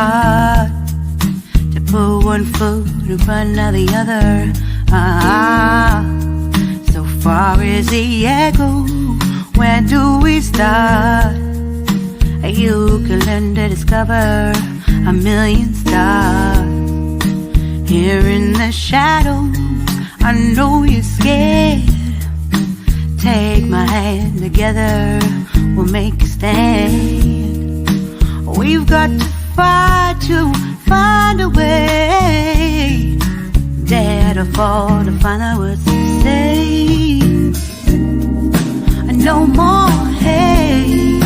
hard to put one foot in front of the other. So far as the echo, where do we start? You can learn to discover a million stars. Here in the shadows, I know you're scared. Take my hand, together we'll make a stand. We've got to fight to find a way. Dare to fall to find out what to say. No more hate.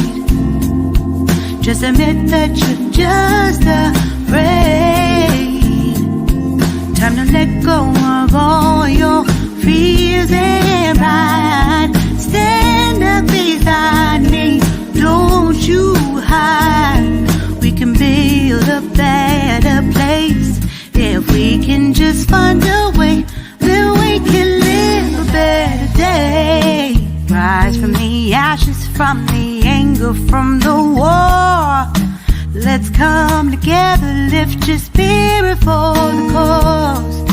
Just admit that you're just afraid. Time to let go of all your fears and pride. Stand up beside me, don't you hide. We can build a better place if we can just find a way. Then we can live a better day. Rise from the ashes, from the anger, from the war. Let's come together, lift your spirit for the cause.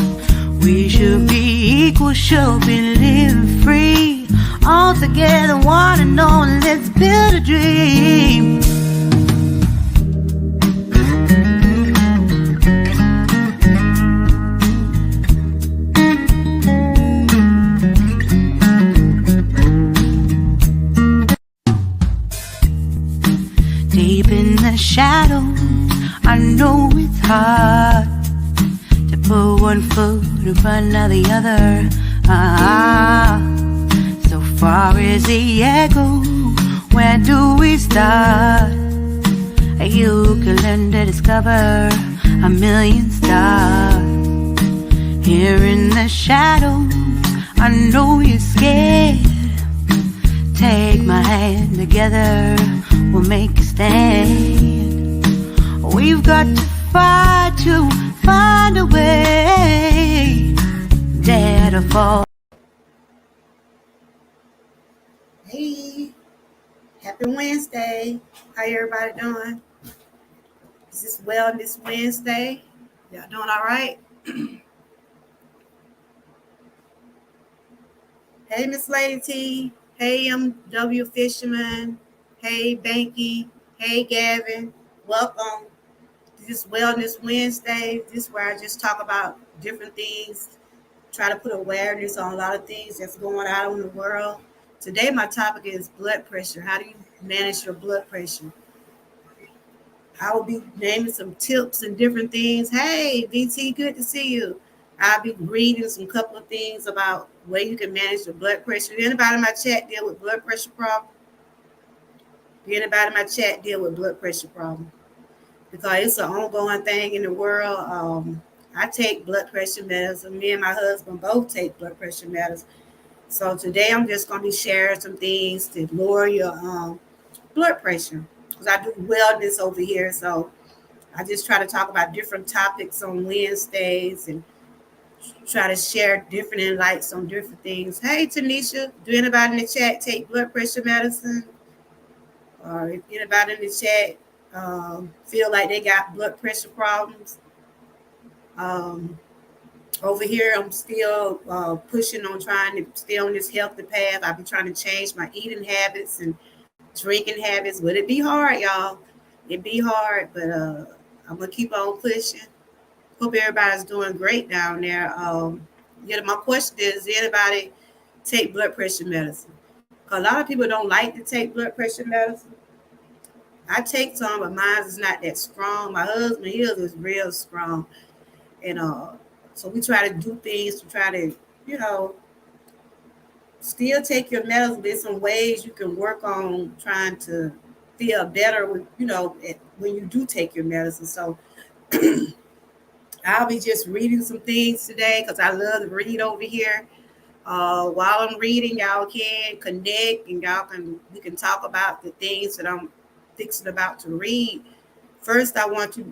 We should be equal, should be living free. All together, one and all, let's build a dream. Deep in the shadows, I know it's hard to put one foot in front of the other. So far as the echo, where do we start? You can learn to discover a million stars. Here in the shadows, I know you're scared. Take my hand, together we'll make a stand. We've got to fight to find a way. Dare to fall. Hey, happy Wednesday. How everybody doing? Is this Wellness Wednesday? Y'all doing all right? Hey, Miss Lady T. Hey, M.W. Fisherman. Hey, Banky. Hey, Gavin. Welcome. This is Wellness Wednesday. This is where I just talk about different things, try to put awareness on a lot of things that's going on in the world. Today, my topic is blood pressure. How do you manage your blood pressure? I will be naming some tips and different things. Hey, VT, good to see you. I'll be reading some couple of things about where you can manage your blood pressure. Anybody in my chat deal with blood pressure problem? Anybody in my chat deal with blood pressure problem? Because it's an ongoing thing in the world. I take blood pressure medicine. Me and my husband both take blood pressure medicine. So today I'm just going to be sharing some things to lower your blood pressure. Because I do wellness over here. So I just try to talk about different topics on Wednesdays and try to share different insights on different things. Hey, Tanisha, do anybody in the chat take blood pressure medicine? Or if anybody in the chat feel like they got blood pressure problems? Over here, I'm still pushing on trying to stay on this healthy path. I've been trying to change my eating habits and drinking habits. But it be hard, y'all. It be hard, but I'm going to keep on pushing. Hope everybody's doing great down there. My question is, anybody take blood pressure medicine? Because a lot of people don't like to take blood pressure medicine. I take some, but mine is not that strong. My husband, his is real strong. And so we try to do things to try to, still take your medicine. There's some ways you can work on trying to feel better with, when you do take your medicine. So I'll be just reading some things today because I love to read over here. While I'm reading, y'all can connect and we can talk about the things that I'm fixing about to read. First, I want to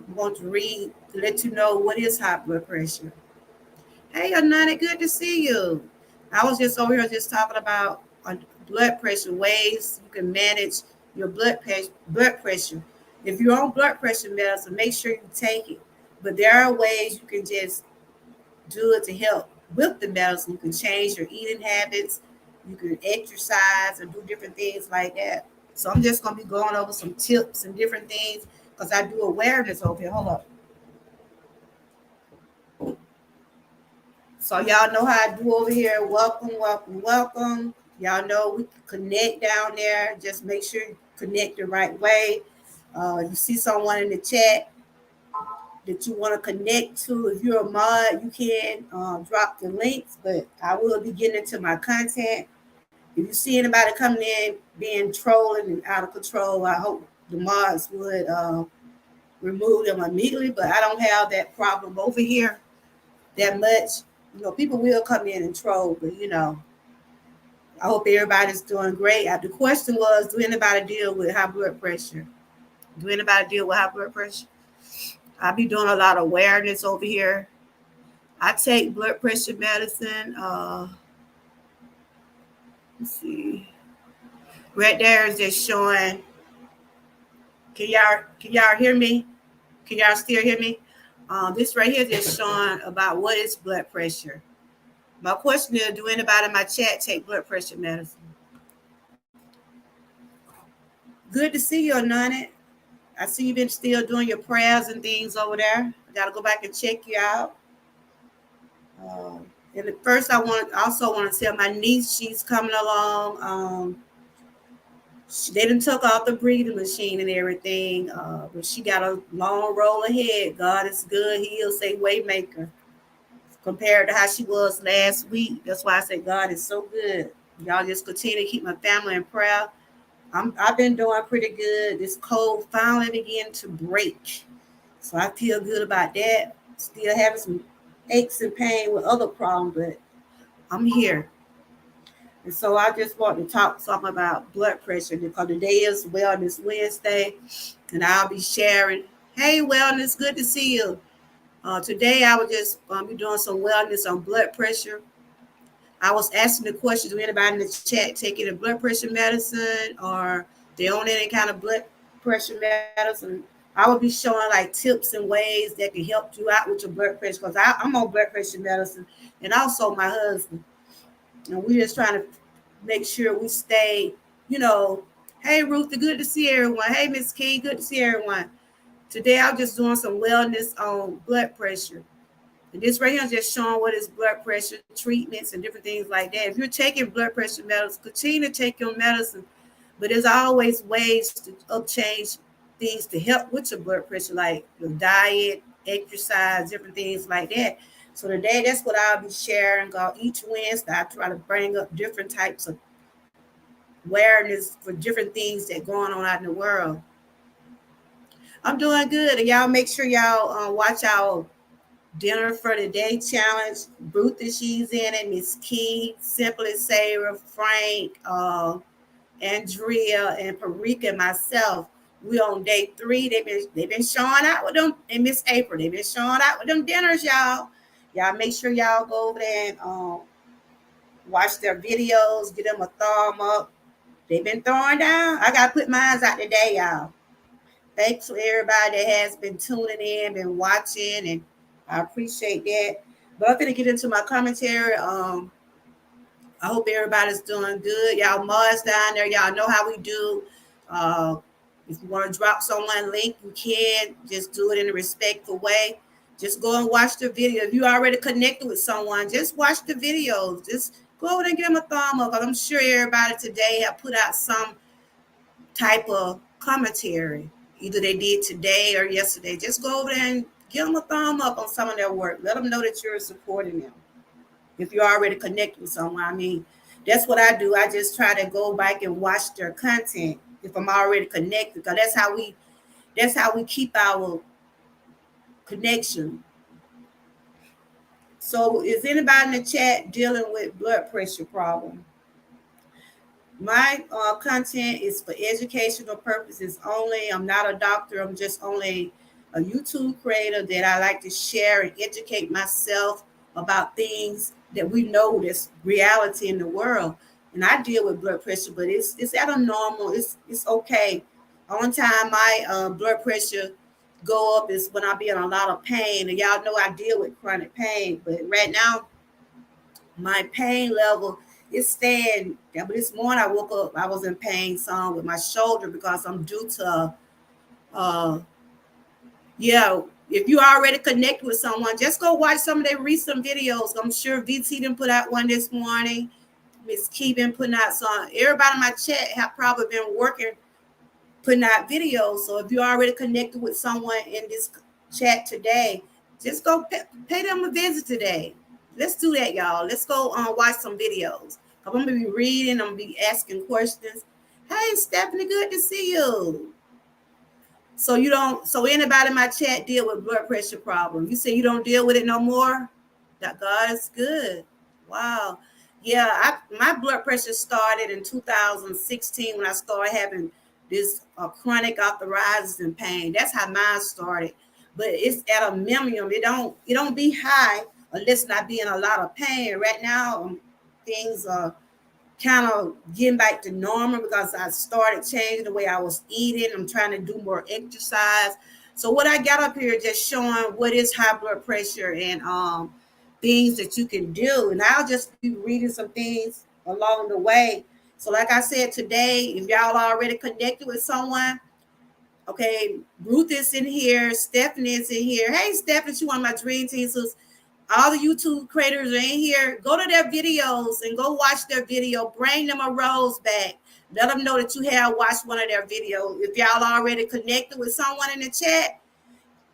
read to let you know what is high blood pressure. Hey, Anani, good to see you. I was just over here just talking about blood pressure, ways you can manage your blood pressure. If you're on blood pressure medicine, make sure you take it. But there are ways you can just do it to help with the medicine. You can change your eating habits, you can exercise and do different things like that. So I'm just gonna be going over some tips and different things because I do awareness over here. Hold up. So y'all know how I do over here. Welcome, welcome, welcome. Y'all know we can connect down there. Just make sure you connect the right way. You see someone in the chat that you want to connect to. If you're a mod, you can drop the links, but I will be getting into my content. If you see anybody coming in being trolling and out of control, I hope the mods would remove them immediately, but I don't have that problem over here that much. People will come in and troll, but I hope everybody's doing great. The question was, do anybody deal with high blood pressure? Do anybody deal with high blood pressure? I'll be doing a lot of awareness over here. I take blood pressure medicine. Let's see. Right there is just showing. Can y'all hear me? Can y'all still hear me? This right here is just showing about what is blood pressure. My question is, do anybody in my chat take blood pressure medicine? Good to see you, Nonnet. I see you've been still doing your prayers and things over there. I got to go back and check you out. And at first, I also want to tell my niece she's coming along. They done took off the breathing machine and everything, but she got a long roll ahead. God is good. He'll say waymaker compared to how she was last week. That's why I say God is so good. Y'all just continue to keep my family in prayer. I've been doing pretty good. This cold finally began to break, so I feel good about that. Still having some aches and pain with other problems, but I'm here. And so I just want to talk something about blood pressure because today is Wellness Wednesday, and I'll be sharing. Hey, Wellness, good to see you. Today I will just be doing some wellness on blood pressure. I was asking the question, do anybody in the chat taking a blood pressure medicine or they on any kind of blood pressure medicine? I will be showing like tips and ways that can help you out with your blood pressure because I'm on blood pressure medicine and also my husband. And we're just trying to make sure we stay, hey, Ruth, good to see everyone. Hey, Miss King, good to see everyone. Today, I'm just doing some wellness on blood pressure. And this right here is just showing what is blood pressure treatments and different things like that. If you're taking blood pressure medicine, continue to take your medicine. But there's always ways to change things to help with your blood pressure, like your diet, exercise, different things like that. So today, that's what I'll be sharing. Each Wednesday, I try to bring up different types of awareness for different things that going on out in the world. I'm doing good. And y'all make sure y'all watch our Dinner for the Day challenge. Ruth, she's in it. Miss Key, Simply Sarah, Frank, Andrea, and Parika, and myself. We on day 3. They've been showing out with them, and Miss April. They've been showing out with them dinners, y'all. Y'all make sure y'all go over there and watch their videos. Give them a thumb up. They've been throwing down. I gotta put mine out today, y'all. Thanks to everybody that has been tuning in, been watching, and I appreciate that. But I'm gonna get into my commentary. I hope everybody's doing good. Y'all mods down there, y'all know how we do. Uh, if you want to drop someone link, you can. Just do it in a respectful way. Just go and watch the video. If you already connected with someone, just watch the videos. Just go over there and give them a thumb up. I'm sure everybody today have put out some type of commentary. Either they did today or yesterday. Just go over there and give them a thumb up on some of their work. Let them know that you're supporting them. If you're already connected with someone, that's what I do. I just try to go back and watch their content if I'm already connected, because that's how we keep our connection. So, is anybody in the chat dealing with blood pressure problem? My content is for educational purposes only. I'm not a doctor. I'm just only a YouTube creator that I like to share and educate myself about things that we know that's reality in the world. And I deal with blood pressure, but it's at a normal. It's okay. Only time my blood pressure go up is when I be in a lot of pain, and y'all know I deal with chronic pain. But right now, my pain level is staying. But this morning I woke up, I was in pain some with my shoulder because I'm due to uh yeah. If you already connect with someone, just go watch some of their recent videos. I'm sure VT didn't put out one this morning. Miss Key been putting out some. Everybody in my chat have probably been working, putting out videos. So if you already connected with someone in this chat today, just go pay them a visit today. Let's do that, y'all. Let's go watch some videos. I'm gonna be reading. I'm gonna be asking questions. Hey, Stephanie, good to see you. So you don't. So anybody in my chat deal with blood pressure problem? You say you don't deal with it no more. That God is good. Wow. Yeah, my blood pressure started in 2016 when I started having this chronic arthritis and pain. That's how mine started. But it's at a minimum. It don't be high unless not be in a lot of pain. Right now, things are kind of getting back to normal because I started changing the way I was eating. I'm trying to do more exercise. So what I got up here just showing what is high blood pressure and things that you can do. And I'll just be reading some things along the way. So like I said today, if y'all already connected with someone, okay, Ruth is in here, Stephanie is in here. Hey Stephanie, she one of my dream team. So all the YouTube creators are in here. Go to their videos and go watch their video. Bring them a rose back. Let them know that you have watched one of their videos. If y'all already connected with someone in the chat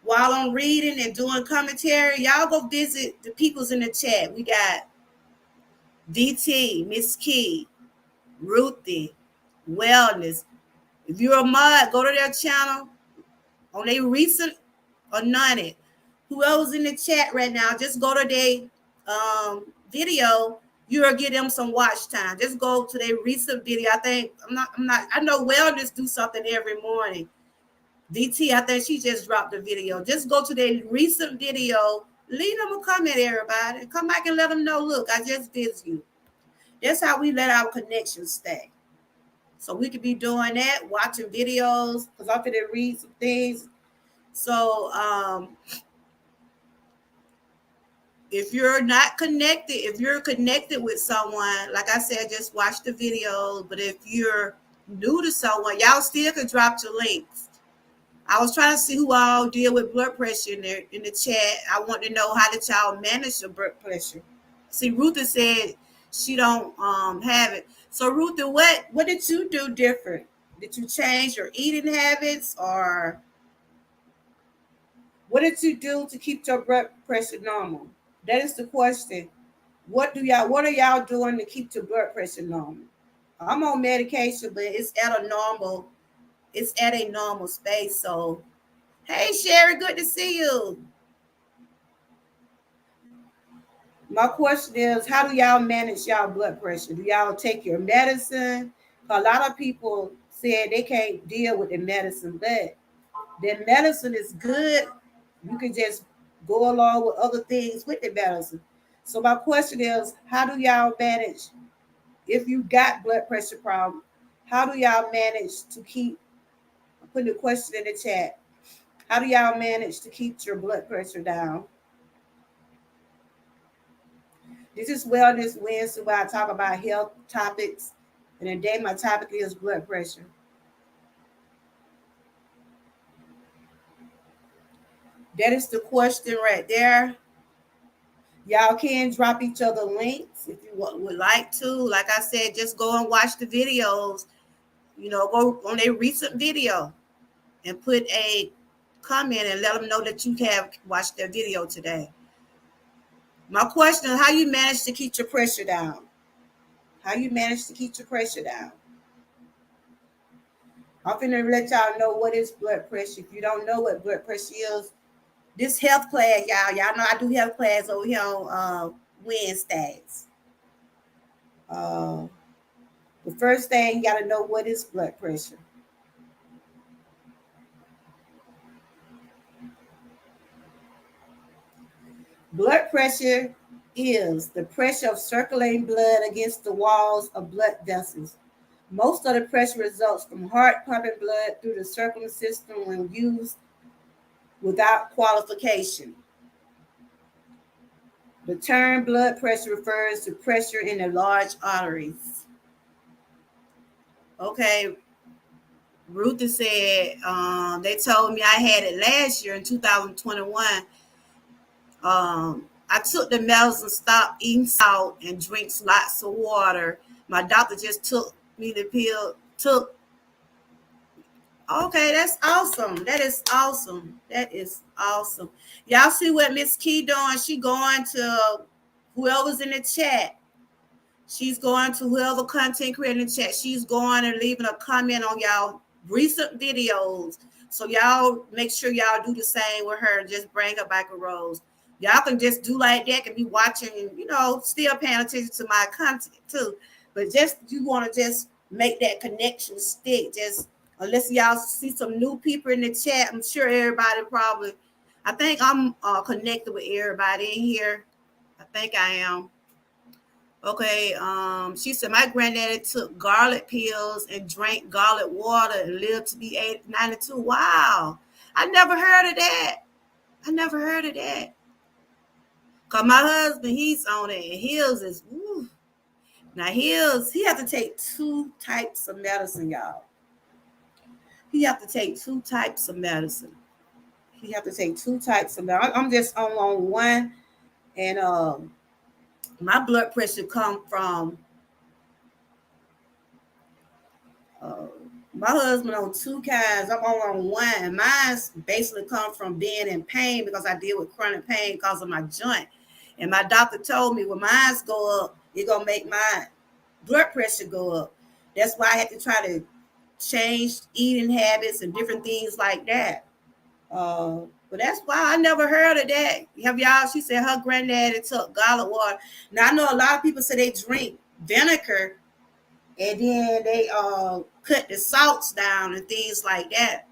while I'm reading and doing commentary, y'all go visit the peoples in the chat. We got DT, Miss Key, Ruthie, Wellness. If you're a mod, go to their channel on their recent or none it. Whoever's in the chat right now, just go to their video. You'll get them some watch time. Just go to their recent video. I know Wellness do something every morning. DT, I think she just dropped a video. Just go to their recent video. Leave them a comment, everybody. Come back and let them know, look, I just visit you. That's how we let our connection stay. So we could be doing that, watching videos, because I'm going to read some things. So if you're not connected, if you're connected with someone, like I said, just watch the video. But if you're new to someone, y'all still can drop your links. I was trying to see who all deal with blood pressure in the chat. I want to know how did y'all manage your blood pressure. See, Ruth said she don't have it. So Ruth, what did you do different? Did you change your eating habits, or what did you do to keep your blood pressure normal? That is the question. What are y'all doing to keep your blood pressure normal? I'm on medication, but it's at a normal space. So hey Sherry, good to see you. My question is, how do y'all manage y'all blood pressure? Do y'all take your medicine? A lot of people said they can't deal with the medicine, but the medicine is good. You can just go along with other things with the medicine. So my question is, how do y'all manage if you got blood pressure problem? How do y'all manage to keep? I'm putting a question in the chat. How do y'all manage to keep your blood pressure down? This is Wellness Wednesday where I talk about health topics. And today my topic is blood pressure. That is the question right there. Y'all can drop each other links if you would like to. Like I said, just go and watch the videos. Go on a recent video and put a comment and let them know that you have watched their video today. My question is, how you manage to keep your pressure down? How you manage to keep your pressure down? I'm going to let y'all know what is blood pressure. If you don't know what blood pressure is, this health class, y'all know I do health class over here on Wednesdays. The first thing, you got to know what is blood pressure. Blood pressure is the pressure of circulating blood against the walls of blood vessels. Most of the pressure results from heart pumping blood through the circulatory system when used without qualification. The term blood pressure refers to pressure in the large arteries. Okay, Ruth said they told me I had it last year in 2021. I took the medicine, stopped eating salt, and drinks lots of water. My doctor just took me the pill. Took. Okay, that's awesome. That is awesome. That is awesome. Y'all see what Miss Key doing? She going to whoever's in the chat. She's going to whoever content creator in the chat. She's going and leaving a comment on y'all recent videos. So y'all make sure y'all do the same with her. Just bring her back a rose. Y'all can just do like that and be watching, still paying attention to my content too. But just you want to just make that connection stick. Just unless y'all see some new people in the chat, I'm sure everybody probably. I think I'm connected with everybody in here. I think I am. Okay, she said my granddaddy took garlic pills and drank garlic water and lived to be 92. Wow, I never heard of that. I never heard of that. Cause my husband, he's on it, and his is now his he have to take two types of medicine, y'all. He have to take two types of medicine. He have to take two types of medicine. I'm just on one, and my blood pressure come from. My husband on two kinds. I'm on one. Mine's basically come from being in pain because I deal with chronic pain because of my joint. And my doctor told me when mine's go up, it's gonna make my blood pressure go up. That's why I had to try to change eating habits and different things like that. But that's why I never heard of that. Have y'all? She said her granddaddy took garlic water. Now I know a lot of people say they drink vinegar and then they cut the salts down and things like that.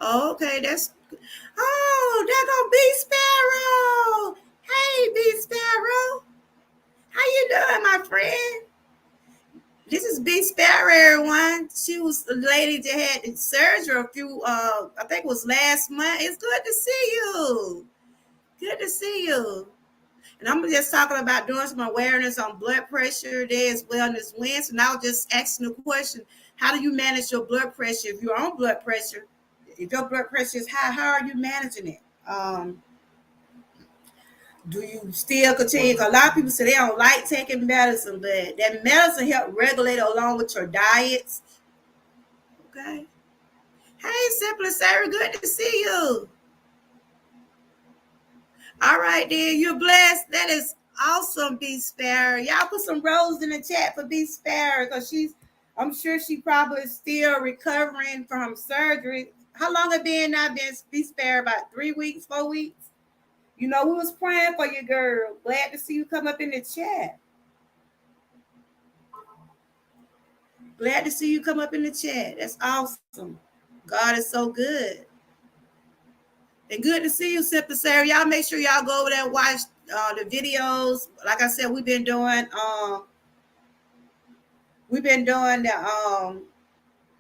Okay, that's there go B Sparrow. Hey B Sparrow, how you doing, my friend? This is B Sparrow, everyone. She was the lady that had surgery a few I think it was last month. It's good to see you. Good to see you. And I'm just talking about doing some awareness on blood pressure. There's Wellness Wednesday. And I was just asking the question, how do you manage your blood pressure? If you're on blood pressure, if your blood pressure is high, how are you managing it? Do you still continue? A lot of people say they don't like taking medicine, but that medicine help regulate along with your diets. Okay. Hey, Simply Sarah, good to see you. All right, then. You're blessed. That is awesome, B Sparrow. Y'all put some rose in the chat for B Sparrow because I'm sure she probably is still recovering from surgery. How long have been now been B Sparrow? About 3 weeks, 4 weeks? We was praying for you, girl. Glad to see you come up in the chat. Glad to see you come up in the chat. That's awesome. God is so good. And good to see you, Simple Sarah. Y'all make sure y'all go over there and watch the videos. Like I said, we've been doing the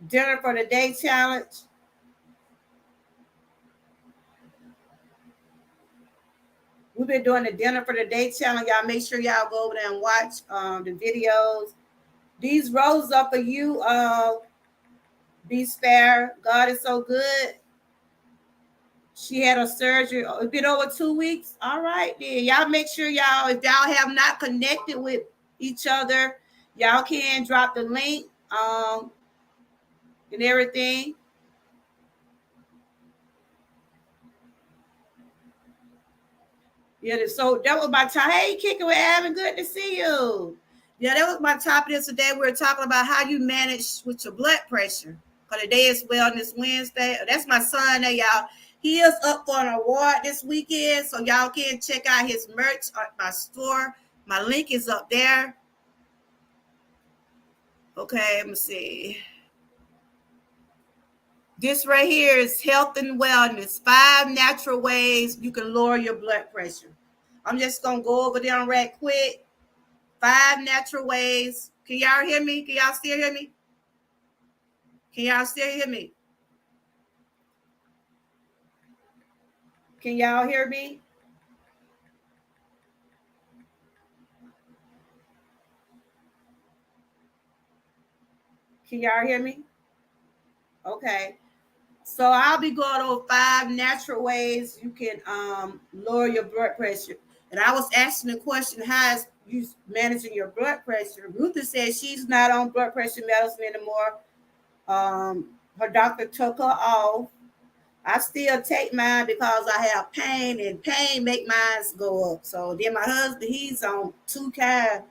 dinner for the day challenge. We've been doing the dinner for the day challenge. Y'all make sure y'all go over there and watch the videos. These roses are for you, Be Spare. God is so good. She had a surgery. It's been over 2 weeks. All right, then. Y'all make sure y'all, if y'all have not connected with each other, y'all can drop the link and everything. Yeah, so that was my time. Hey, Kicking with Evan, good to see you. Yeah, that was my topic today. We were talking about how you manage with your blood pressure. Because today is Wellness Wednesday. That's my son there, y'all. He is up for an award this weekend, so y'all can check out his merch at my store. My link is up there. Okay, let me see. This right here is health and wellness. 5 natural ways you can lower your blood pressure. I'm just going to go over them right quick. 5 natural ways Can y'all hear me? Can y'all still hear me? Can y'all still hear me? Can y'all hear me? Can y'all hear me? Okay. So I'll be going over 5 natural ways you can lower your blood pressure. And I was asking the question, how is you managing your blood pressure? Rutha said she's not on blood pressure medicine anymore. Her doctor took her off. I still take mine because I have pain, and pain make mine go up. So then my husband, he's on 2 kind,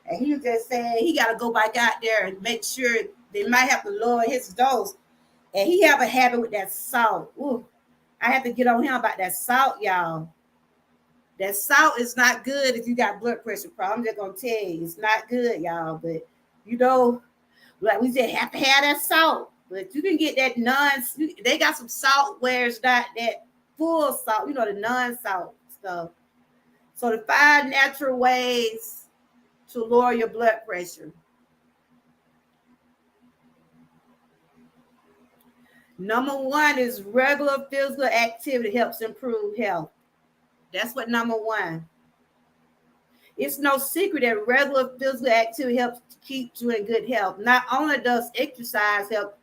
and he was just saying he got to go back out there and make sure they might have to lower his dose. And he have a habit with that salt. Ooh, I have to get on him about that salt, y'all. That salt is not good if you got blood pressure problem. I'm just gonna tell you, it's not good, y'all. But you know, like we just have to have that salt. But you can get that they got some salt where it's not that full salt, you know, the non-salt stuff. So the 5 natural ways to lower your blood pressure. Number 1 is regular physical activity helps improve health. That's what number 1. It's no secret that regular physical activity helps keep you in good health. Not only does exercise help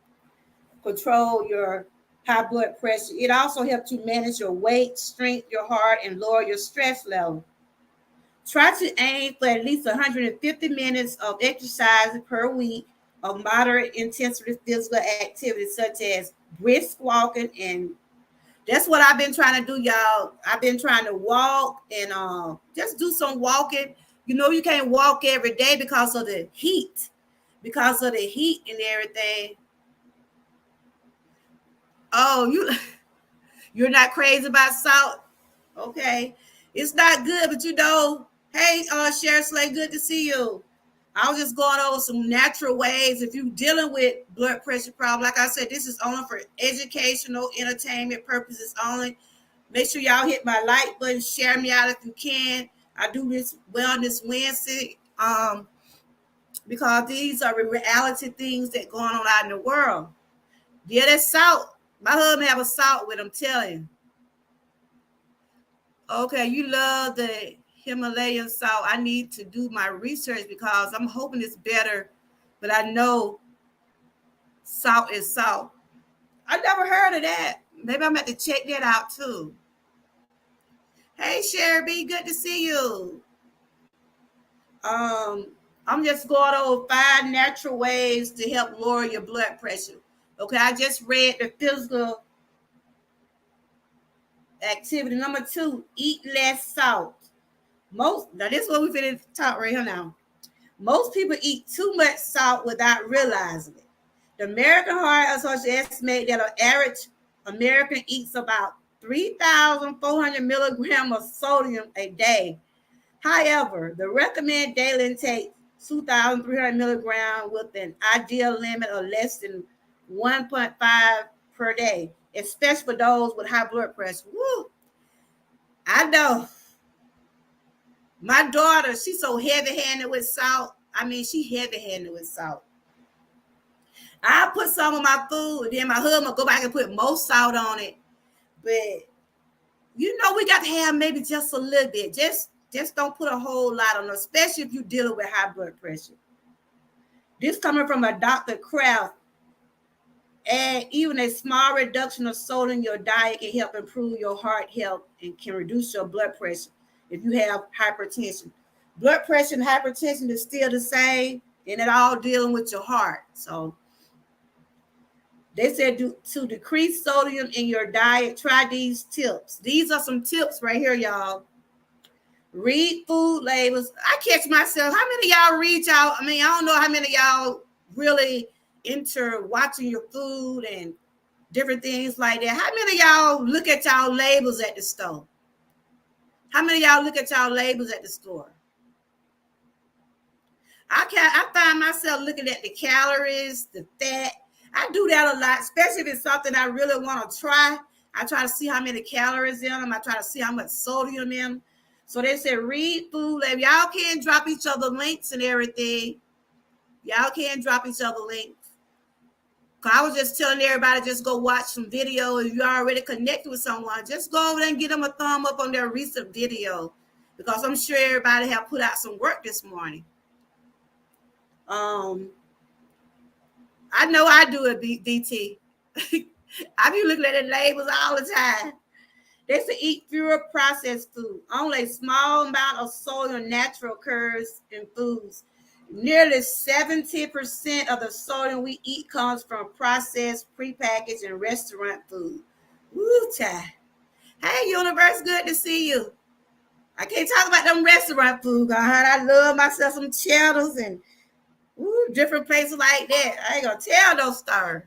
control your high blood pressure, it also helps you manage your weight, strengthen your heart, and lower your stress level. Try to aim for at least 150 minutes of exercise per week of moderate intensity physical activity, such as brisk walking. And that's what I've been trying to do, y'all. I've been trying to walk and just do some walking. You know, you can't walk every day because of the heat, and everything. Oh, you're not crazy about salt? Okay. It's not good, but you know, hey, Sheriff Slay, good to see you. I was just going over some natural ways. If you're dealing with blood pressure problem, like I said, this is only for educational, entertainment purposes only. Make sure y'all hit my like button, share me out if you can. I do this Wellness Wednesday because these are reality things that going on out in the world. Yeah, that's salt. My husband have a salt with him, telling you. Okay, you love the Himalayan salt. I need to do my research because I'm hoping it's better, but I know salt is salt. I never heard of that. Maybe I'm going to check that out too. Hey, Sherry B, good to see you. Um, I'm just going over 5 natural ways to help lower your blood pressure. Okay, I just read the physical activity. Number 2, eat less salt. Now this is what we've been talking right here now. Most people eat too much salt without realizing it. The American Heart Association estimates that an average American eats about 3,400 milligrams of sodium a day. However, the recommended daily intake 2,300 milligrams with an ideal limit of less than 1.5 per day, especially for those with high blood pressure. Woo! I know. My daughter, she's so heavy-handed with salt. I mean, she heavy-handed with salt. I put some on my food, and then my husband will go back and put more salt on it. But you know, we got to have maybe just a little bit. Just don't put a whole lot on it, especially if you're dealing with high blood pressure. This coming from a Dr. Kraft. And even a small reduction of sodium in your diet can help improve your heart health and can reduce your blood pressure if you have hypertension. Blood pressure and hypertension is still the same, and it all dealing with your heart. So they said to decrease sodium in your diet, try these tips. These are some tips right here, y'all. Read food labels. I catch myself. How many of y'all read y'all? I mean, I don't know how many of y'all really into watching your food and different things like that. How many of y'all look at y'all labels at the store? How many of y'all look at y'all labels at the store? I find myself looking at the calories, the fat. I do that a lot, especially if it's something I really want to try. I try to see how many calories in them. I try to see how much sodium in them. So they said read food label. Y'all can drop each other links and everything. Y'all can drop each other links. Cause I was just telling everybody, just go watch some video. If you already connected with someone, just go over there and give them a thumb up on their recent video, because I'm sure everybody have put out some work this morning. I know I do it, DT. I be looking at the labels all the time. They say eat fewer processed food. Only a small amount of soy or natural occurs in foods. Nearly 70% of the sodium we eat comes from processed, prepackaged, and restaurant food. Woo, child. Hey, universe, good to see you. I can't talk about them restaurant food, God. I love myself some cheddars and different places like that. I ain't gonna tell no story.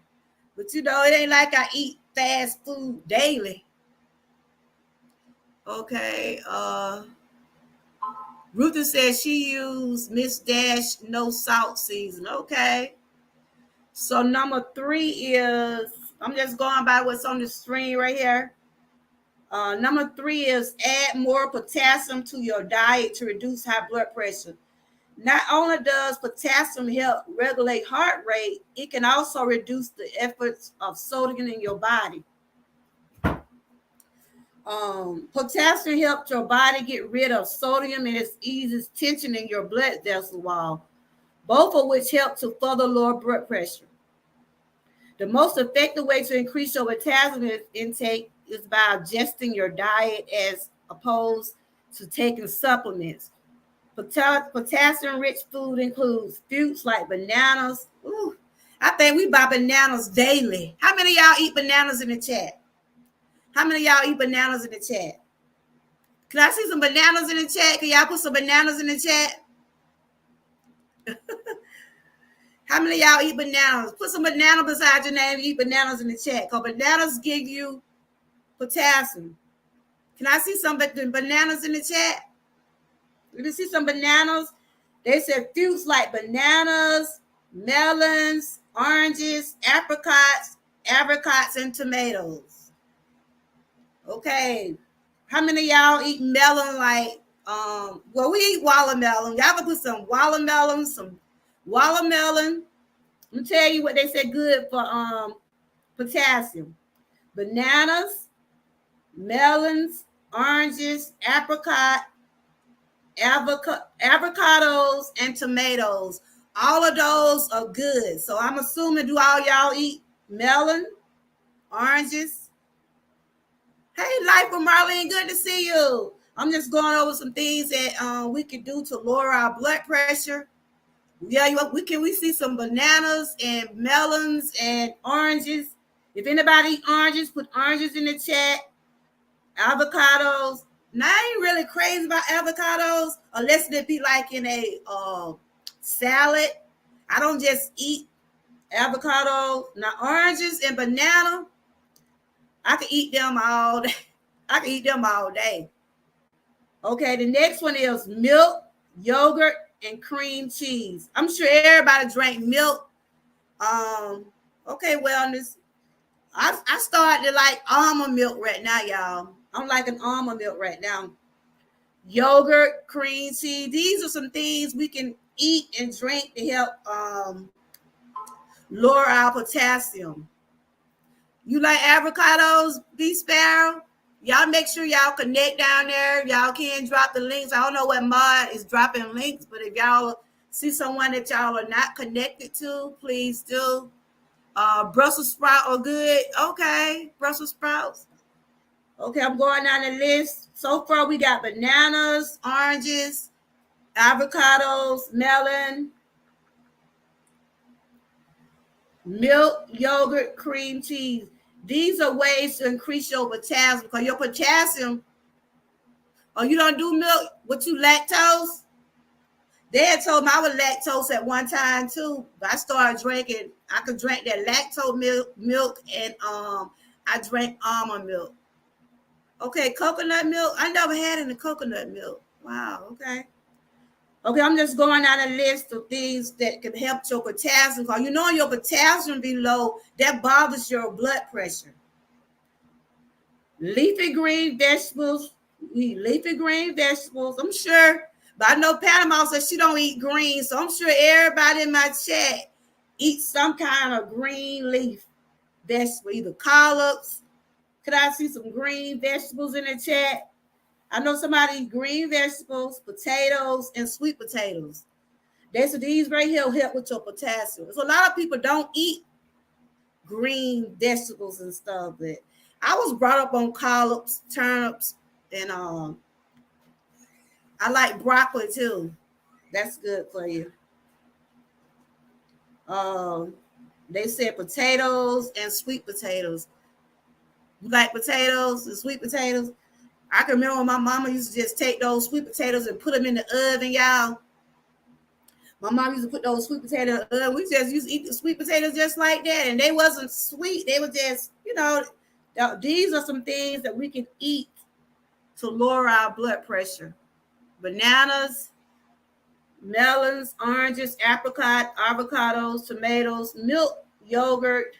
But you know, it ain't like I eat fast food daily. Okay. Ruthie says she used Miss Dash no salt season. Okay. So number 3 is, I'm just going by what's on the screen right here. Number 3 is add more potassium to your diet to reduce high blood pressure. Not only does potassium help regulate heart rate, it can also reduce the efforts of sodium in your body. Potassium helps your body get rid of sodium and it eases tension in your blood vessel wall, both of which help to further lower blood pressure. The most effective way to increase your potassium intake is by adjusting your diet as opposed to taking supplements. Potassium-rich food includes fruits like bananas. Ooh, I think we buy bananas daily. How many of y'all eat bananas in the chat? How many of y'all eat bananas in the chat? Can I see some bananas in the chat? Can y'all put some bananas in the chat? How many of y'all eat bananas? Put some banana beside your name and eat bananas in the chat. Because bananas give you potassium. Can I see some bananas in the chat? Let me see some bananas. They said fruits like bananas, melons, oranges, apricots, and tomatoes. Okay. How many of y'all eat melon like, well, we eat watermelon. Y'all can put some watermelon. Let me tell you what they said good for potassium. Bananas, melons, oranges, avocados, and tomatoes. All of those are good. So I'm assuming, do all y'all eat melon, oranges? Hey, Life with Marlene, good to see you. I'm just going over some things that we can do to lower our blood pressure. Yeah, we see some bananas and melons and oranges. If anybody eat oranges, put oranges in the chat. Avocados. Now, I ain't really crazy about avocados unless they be like in a salad. I don't just eat avocado. Now, oranges and banana, I can eat them all day. I can eat them all day. Okay, the next one is milk, yogurt, and cream cheese. I'm sure everybody drank milk. Okay, wellness. I started to like almond milk right now, y'all. I'm liking almond milk right now. Yogurt, cream cheese. These are some things we can eat and drink to help lower our potassium. You like avocados, B Sparrow? Y'all make sure y'all connect down there. Y'all can drop the links. I don't know what mod is dropping links, but if y'all see someone that y'all are not connected to, please do. Brussels sprout are good. Okay, Brussels sprouts. Okay, I'm going down the list. So far, we got bananas, oranges, avocados, melon, milk, yogurt, cream cheese. These are ways to increase your potassium, because your potassium, you don't do milk, what you lactose? They had told me I was lactose at one time too, but I started drinking. I could drink that lactose milk and I drank almond milk. Okay, coconut milk. I never had any coconut milk. Wow, okay. Okay, I'm just going down a list of things that can help your potassium. Because you know your potassium be low, that bothers your blood pressure. Leafy green vegetables. We eat leafy green vegetables. I'm sure But I know Panama says she don't eat greens, so I'm sure everybody in my chat eats some kind of green leaf vegetable, either collards. Could I see some green vegetables in the chat? I know somebody eat green vegetables, potatoes, and sweet potatoes. So these right here help with your potassium. So a lot of people don't eat green vegetables and stuff, but I was brought up on collards, turnips, and I like broccoli too. That's good for you. Um, they said potatoes and sweet potatoes. You like potatoes and sweet potatoes? I can remember when my mama used to just take those sweet potatoes and put them in the oven, y'all. My mom used to put those sweet potatoes in the oven. We just used to eat the sweet potatoes just like that. And they wasn't sweet. They were just, these are some things that we can eat to lower our blood pressure. Bananas, melons, oranges, avocados, tomatoes, milk, yogurt,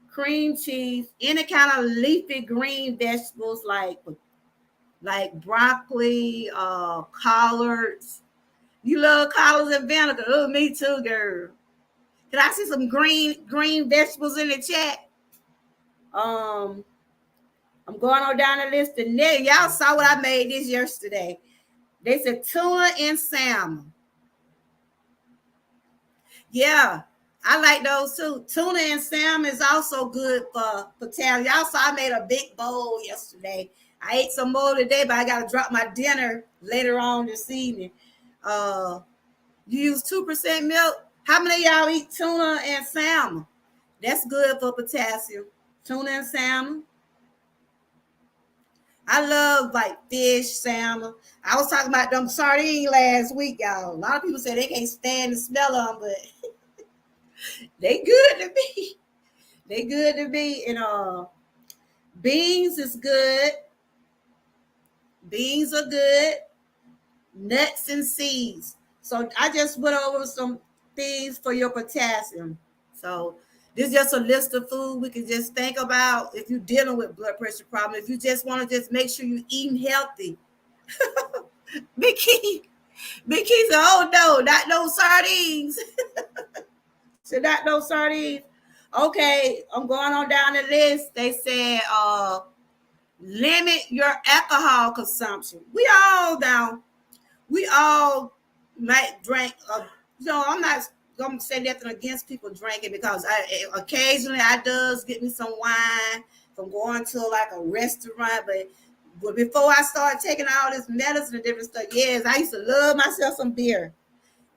cream cheese, any kind of leafy green vegetables like broccoli, collards. You love collards and vinegar. Oh, me too, girl. Can I see some green vegetables in the chat? I'm going on down the list, and then y'all saw what I made this yesterday. They said tuna and salmon. Yeah, I like those too. Tuna and salmon is also good for potassium. Y'all saw I made a big bowl yesterday. I ate some more today, but I got to drop my dinner later on this evening. You use 2% milk. How many of y'all eat tuna and salmon? That's good for potassium. Tuna and salmon. I love like fish, salmon. I was talking about them sardines last week, y'all. A lot of people say they can't stand the smell of them, but they good to me. They good to me. And beans is good. Beans are good. Nuts and seeds. So I just went over some things for your potassium. So this is just a list of food we can just think about if you're dealing with blood pressure problem. If you just want to just make sure you're eating healthy. Big Key. Big Key said, oh no, not no sardines. So not no sardines. Okay, I'm going on down the list. They said limit your alcohol consumption. We all might drink. I'm not gonna say nothing against people drinking because occasionally I does get me some wine from going to like a restaurant, but before I started taking all this medicine and different stuff, yes, I used to love myself some beer.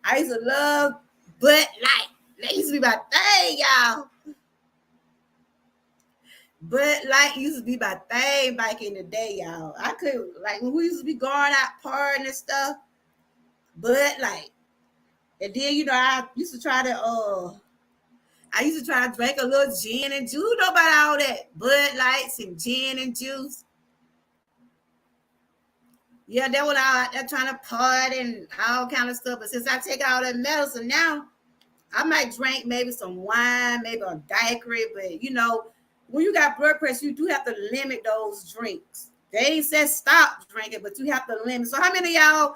I used to love Bud Light. That used to be my thing, y'all. Bud Light used to be my thing back in the day, y'all. I could like when we used to be going out partying and stuff. Bud Light. And then I used to try to drink a little gin and juice. You know about all that Bud Lights and gin and juice. Yeah, they were out there trying to party and all kind of stuff. But since I take all that medicine now, I might drink maybe some wine, maybe a daiquiri. But when you got blood pressure, you do have to limit those drinks. They ain't said stop drinking, but you have to limit. So how many of y'all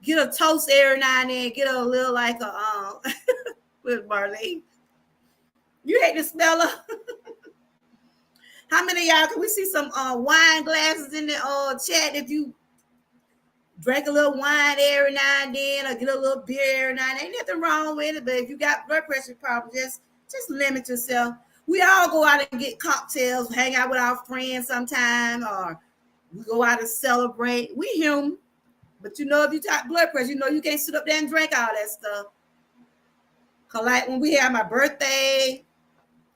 get a toast every now and then, get a little like a with Marlene? You hate the smell of. How many of y'all can we see some wine glasses in the chat if you drink a little wine every now and then or get a little beer every now and then? Ain't nothing wrong with it, but if you got blood pressure problems, just limit yourself. We all go out and get cocktails, hang out with our friends sometime, or we go out and celebrate. We human. But if you got blood pressure, you can't sit up there and drink all that stuff. Cause like when we have my birthday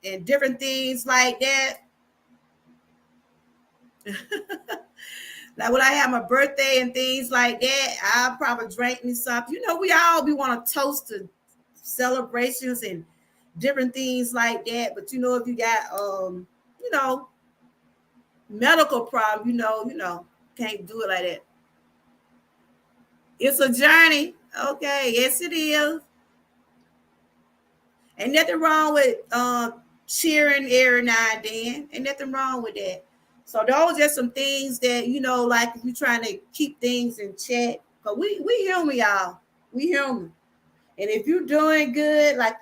and different things like that. Like when I have my birthday and things like that, I'll probably drink me something. We want to toast to celebrations and different things like that. But if you got medical problem, can't do it like that. It's a journey. Okay, yes it is. Ain't nothing wrong with cheering every now and then. Ain't nothing wrong with that. So those are some things that like if you're trying to keep things in check. Cause we human, y'all. We human. And if you're doing good, like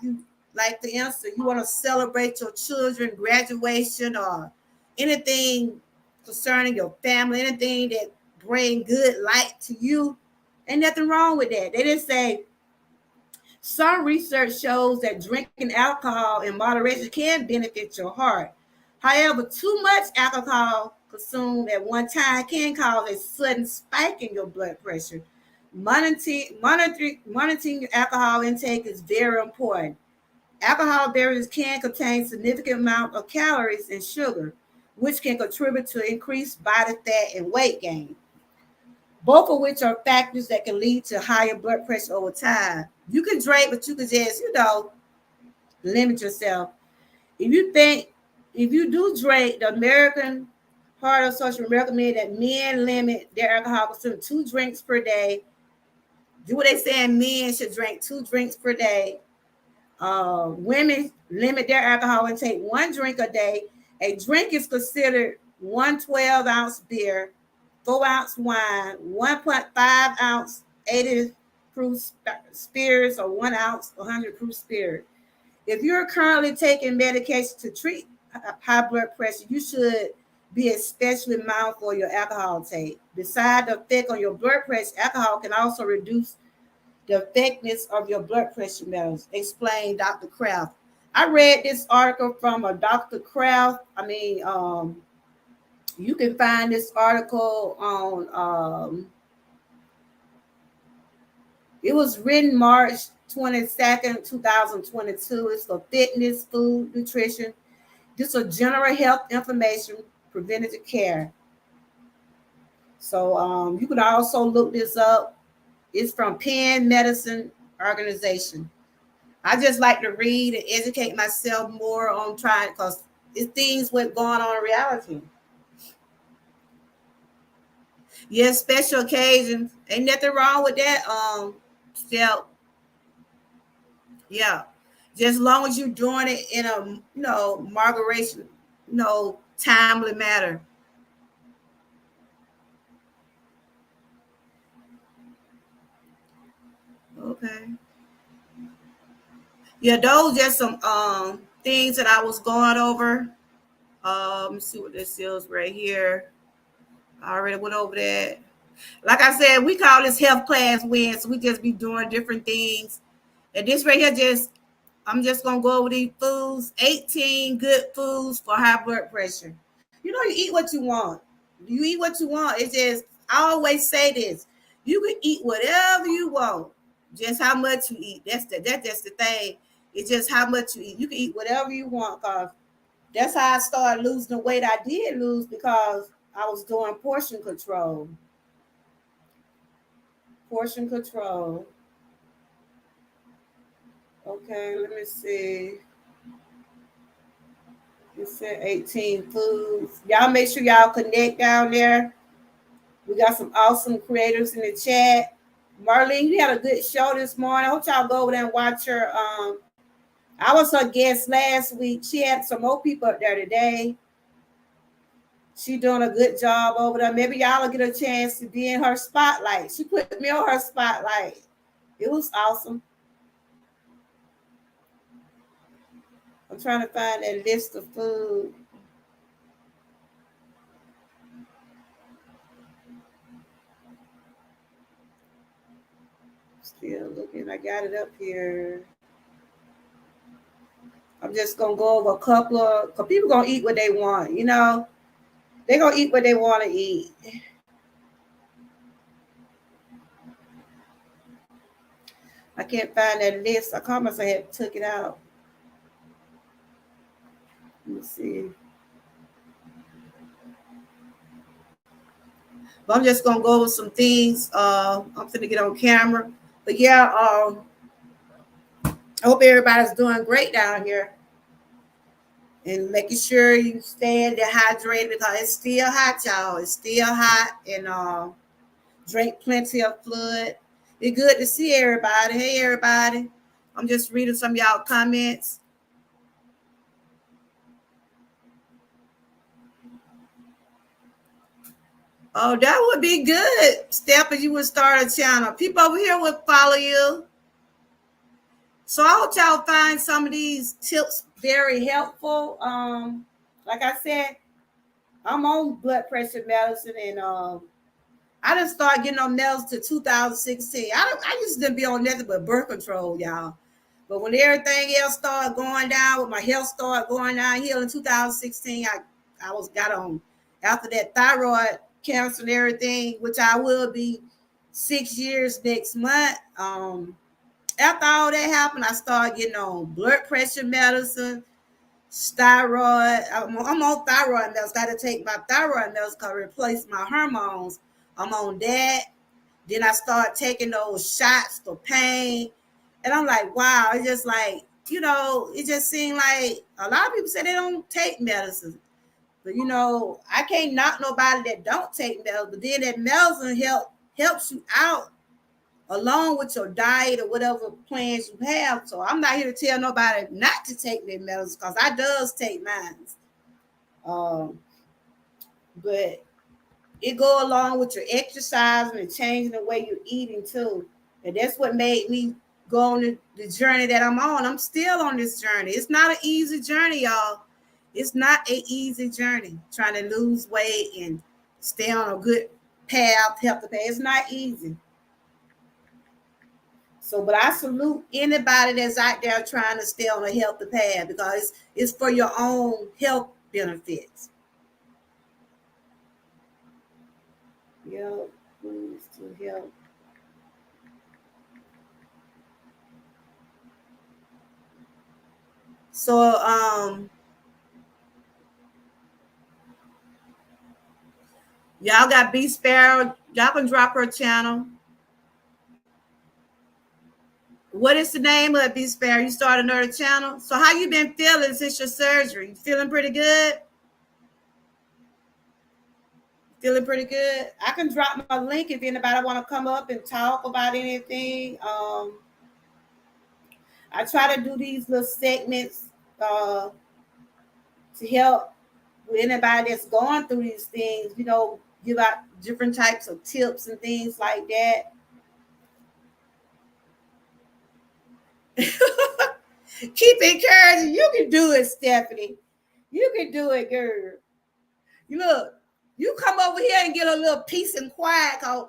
the answer, you want to celebrate your children graduation or anything concerning your family, anything that bring good light to you, ain't nothing wrong with that. They didn't say some research shows that drinking alcohol in moderation can benefit your heart. However, too much alcohol consumed at one time can cause a sudden spike in your blood pressure. Monitoring your alcohol intake is very important. Alcohol beverages can contain significant amount of calories and sugar, which can contribute to increased body fat and weight gain, both of which are factors that can lead to higher blood pressure over time. You can drink, but you can just, limit yourself. If you think, if you do drink, the American Heart Association recommend that men limit their alcohol consumption to 2 drinks per day. Do what they saying men should drink 2 drinks per day. Women limit their alcohol intake 1 drink a day. A drink is considered 1 12-ounce beer, 4-ounce wine, 1.5-ounce 80 proof spirits, or 1 ounce 100 proof spirit. If you're currently taking medication to treat high blood pressure, you should be especially mindful of your alcohol intake. Besides the effect on your blood pressure, alcohol can also reduce the effectiveness of your blood pressure medicines, explained Dr. Kraft. I read this article from a Dr. Kraft. You can find this article on, it was written March 22nd, 2022. It's for fitness, food, nutrition. This is general health information, preventative care. So you can also look this up. It's from Penn Medicine Organization. I just like to read and educate myself more on trying, because it's things what's going on in reality. Yes, special occasions. Ain't nothing wrong with that. Still, yeah. Just as long as you're doing it in a moderation, timely manner. Okay. Yeah, those just some things that I was going over. Let me see what this is right here. I already went over that. Like I said, we call this health class win, so we just be doing different things. And this right here, I'm just gonna go over these foods. 18 good foods for high blood pressure. You eat what you want. You eat what you want. It's just, I always say this: you can eat whatever you want, just how much you eat. That's the thing. It's just how much you eat. You can eat whatever you want, cause that's how I started losing the weight I did lose, because I was doing portion control. Portion control. Okay, let me see. It said 18 foods. Y'all make sure y'all connect down there. We got some awesome creators in the chat. Marlene, you had a good show this morning. I hope y'all go over there and watch her. I was her guest last week. She had some more people up there today. She doing a good job over there. Maybe y'all will get a chance to be in her spotlight. She put me on her spotlight. It was awesome. I'm trying to find that list of food. Still looking. I got it up here. I'm just gonna go over a couple of, because people gonna eat what they want. They're gonna eat what they want to eat. I can't find that list. I promise I had took it out. Let me see. But I'm just gonna go over some things. I'm gonna get on camera. But yeah, I hope everybody's doing great down here. And making sure you stay dehydrated, because it's still hot, y'all. It's still hot. And drink plenty of fluid. It's good to see everybody. Hey, everybody. I'm just reading some of y'all comments. Oh, that would be good. Step, if you would start a channel. People over here would follow you. So I hope y'all find some of these tips very helpful. Like I said, I'm on blood pressure medicine, and I didn't start getting on medicine to 2016. I used to be on nothing but birth control, y'all. But when everything else started going down, when my health started going downhill in 2016, I was got on after that thyroid cancer and everything, which I will be 6 years next month. After all that happened, I started getting on blood pressure medicine, thyroid. I'm on thyroid medicine. Got to take my thyroid medicine to replace my hormones. I'm on that. Then I started taking those shots for pain. And I'm like, wow, it's just like, it just seemed like a lot of people say they don't take medicine. But I can't knock nobody that don't take medicine. But then that medicine helps you out along with your diet or whatever plans you have. So I'm not here to tell nobody not to take their medicine, because I does take mine. Um, but it go along with your exercising and changing the way you're eating too. And that's what made me go on the journey that I'm on. I'm still on this journey. It's not an easy journey, y'all. It's not an easy journey trying to lose weight and stay on a good path, healthy path. It's not easy. So, but I salute anybody that's out there trying to stay on a healthy path, because it's for your own health benefits. Yep, foods to help. So, y'all got B Sparrow. Y'all can drop her channel. What is the name of B Sparrow? You started another channel. So, how you been feeling since your surgery? You feeling pretty good? Feeling pretty good. I can drop my link if anybody want to come up and talk about anything. I try to do these little segments uh, to help with anybody that's going through these things. Give out different types of tips and things like that. Keep encouraging. You can do it, Stephanie. You can do it, girl. You look, you come over here and get a little peace and quiet. Cause on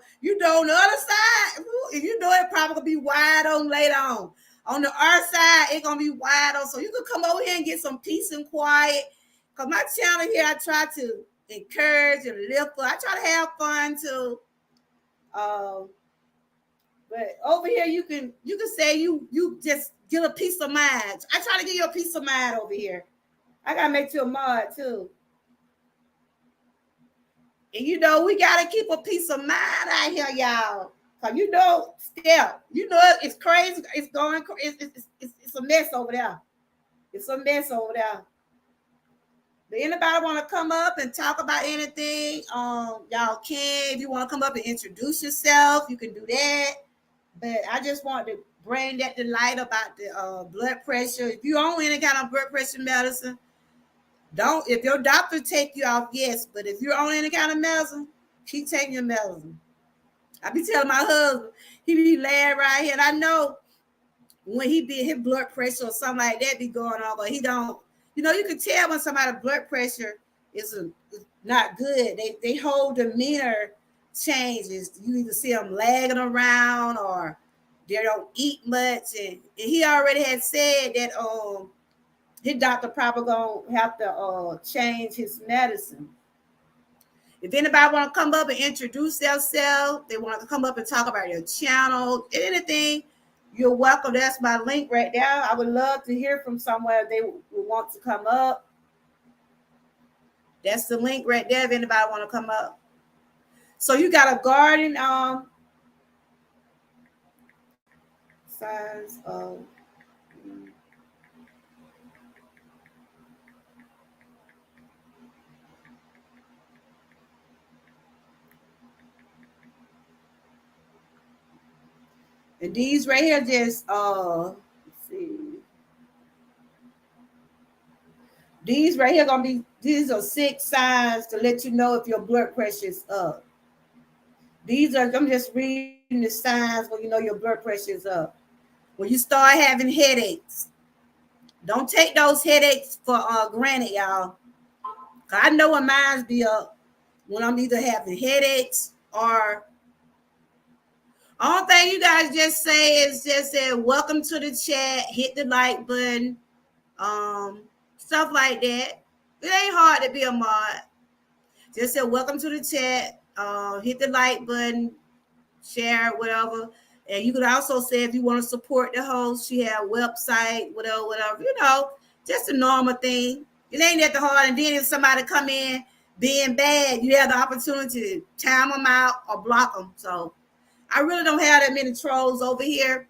the other side, if it probably gonna be wide on later on. On the other side, it's gonna be wide on. So you can come over here and get some peace and quiet. Cause my channel here, I try to encourage and lift. I try to have fun too. Um, but over here, you can say you just get a peace of mind. I try to give you a peace of mind over here. I gotta make you a mod too. And we gotta keep a peace of mind out here, y'all. Cause still, it's crazy. It's going. It's a mess over there. It's a mess over there. Does anybody want to come up and talk about anything? Y'all can. If you want to come up and introduce yourself, you can do that. But I just want to bring that to light about the blood pressure. If you on any kind of blood pressure medicine, don't. If your doctor take you off, yes. But if you're on any kind of medicine, keep taking your medicine. I be telling my husband, he be laying right here, and I know when he be his blood pressure or something like that be going on, but he don't. You can tell when somebody's blood pressure is not good. They whole demeanor changes. You either see them lagging around or they don't eat much, and he already had said that his doctor probably gonna have to change his medicine. If anybody want to come up and introduce themselves, they want to come up and talk about your channel, anything, you're welcome. That's my link right there. I would love to hear from somewhere if they would want to come up. That's the link right there if anybody want to come up. So you got a garden size of and these right here just let's see. These right here these are 6 signs to let you know if your blood pressure is up. These are, I'm just reading the signs when you know your blood pressure is up. When you start having headaches, don't take those headaches for granted, y'all. 'Cause I know when mine's be up, when I'm either having headaches or all thing you guys just say is just say welcome to the chat, hit the like button, stuff like that. It ain't hard to be a mod. Just say welcome to the chat, hit the like button, share it, whatever. And you could also say if you want to support the host, she have a website, whatever, just a normal thing. It ain't that the hard. And then if somebody come in being bad, you have the opportunity to time them out or block them. So I really don't have that many trolls over here.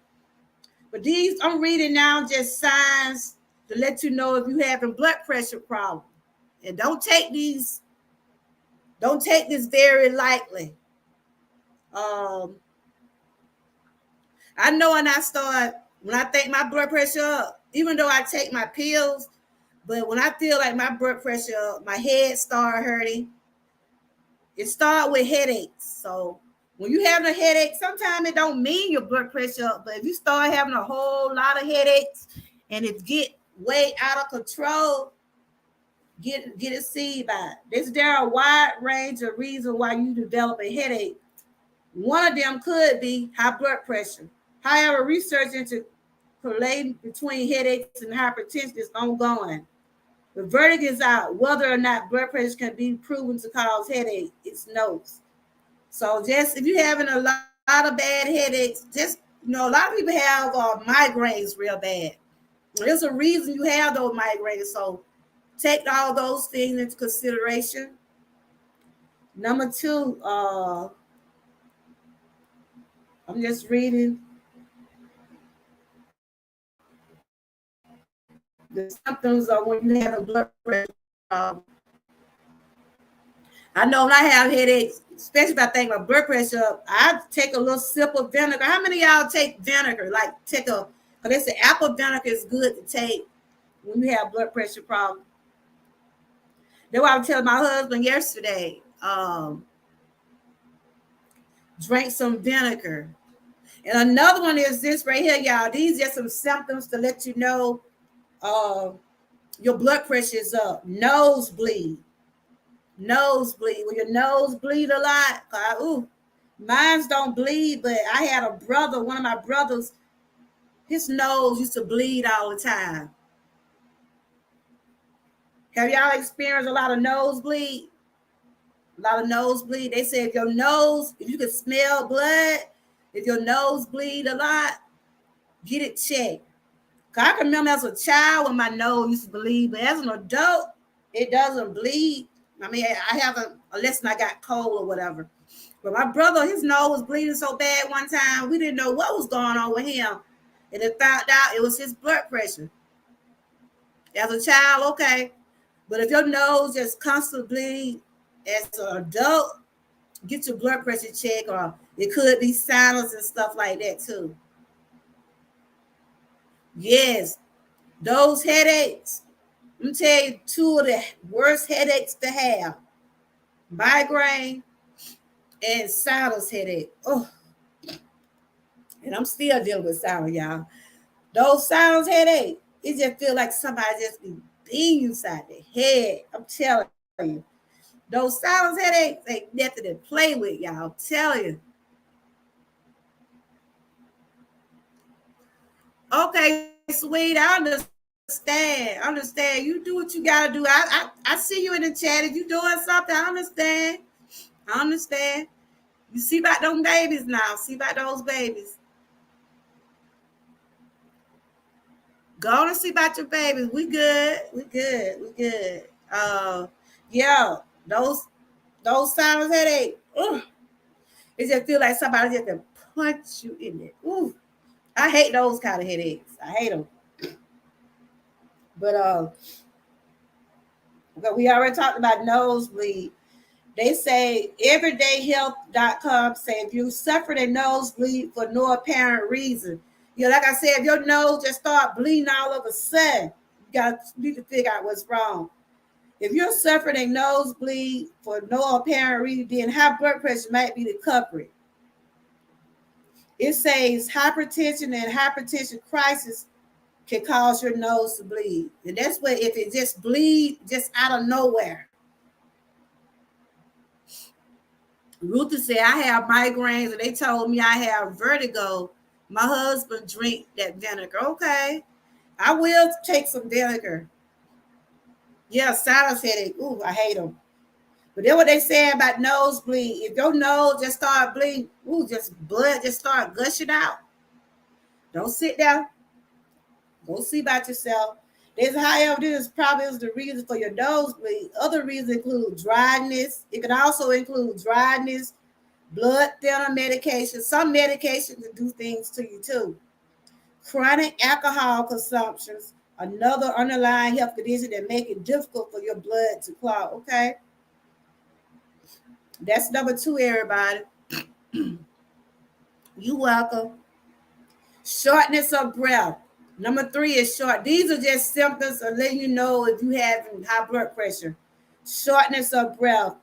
But these I'm reading now just signs to let you know if you having blood pressure problem. And don't take this very lightly. Um, I know when I think my blood pressure up, even though I take my pills, but when I feel like my blood pressure up, my head start hurting. It start with headaches. So when you having a headache, sometimes it don't mean your blood pressure up, but if you start having a whole lot of headaches and it get way out of control, get it seen by. There are a wide range of reasons why you develop a headache. One of them could be high blood pressure. However, research into correlating between headaches and hypertension is ongoing. The verdict is out. Whether or not blood pressure can be proven to cause headache, it's no. So just if you're having a lot of bad headaches, just a lot of people have migraines real bad. There's a reason you have those migraines. So take all those things into consideration. Number two, I'm just reading the symptoms of when you have a blood pressure problem. I know when I have headaches, especially if I think my blood pressure up, I take a little sip of vinegar. How many of y'all take vinegar? Like because they say apple vinegar is good to take when you have blood pressure problem. That's what I was telling my husband yesterday. Drink some vinegar. And another one is this right here, y'all. These are some symptoms to let you know your blood pressure is up. Nosebleed. When your nose bleed a lot. Mine's don't bleed, but I had a brother, one of my brothers, his nose used to bleed all the time. Have y'all experienced a lot of nosebleed? A lot of nosebleed. They say if you can smell blood, if your nose bleed a lot, get it checked. Cause I can remember as a child when my nose used to bleed, but as an adult, it doesn't bleed. I mean, I haven't, unless I got cold or whatever. But my brother, his nose was bleeding so bad one time, we didn't know what was going on with him. And it found out it was his blood pressure. As a child, okay. But if your nose just constantly bleed as an adult, get your blood pressure checked, or it could be sinus and stuff like that too. Yes, those headaches. Let me tell you two of the worst headaches to have: migraine and sinus headache. Oh, and I'm still dealing with sinus, y'all. Those sinus headache, it just feel like somebody just be beating inside the head. I'm telling you. Those sinus headaches ain't nothing to play with, y'all. I'm telling you. Okay, sweet. I understand. You do what you gotta do. I see you in the chat. If you doing something, I understand. You see about them babies now. See about those babies. Go on and see about your babies. We good. Yeah, those sinus headache. It just feel like somebody just to punch you in it. I hate those kind of headaches. I hate them. But we already talked about nosebleed. They say everydayhealth.com say if you suffer a nosebleed for no apparent reason, like I said, if your nose just start bleeding all of a sudden, need to figure out what's wrong. If you're suffering a nosebleed for no apparent reason, then high blood pressure might be the culprit. It says hypertension and hypertension crisis can cause your nose to bleed. And that's what, if it just bleed just out of nowhere. Ruthie said, I have migraines and they told me I have vertigo. My husband drink that vinegar. Okay. I will take some vinegar. Yeah, sinus headache. Ooh, I hate them. But then what they say about nosebleed, if your nose just start bleeding, ooh, just blood just start gushing out. Don't sit down. Go see about yourself. There's, however, this probably is the reason for your nosebleed. Other reasons include dryness. It can also include dryness, blood thinner medication. Some medication can do things to you too. Chronic alcohol consumptions, another underlying health condition that make it difficult for your blood to clot. Okay, that's number 2, everybody. You welcome. Shortness of breath. Number 3 is short. These are just symptoms of letting you know if you have high blood pressure. Shortness of breath.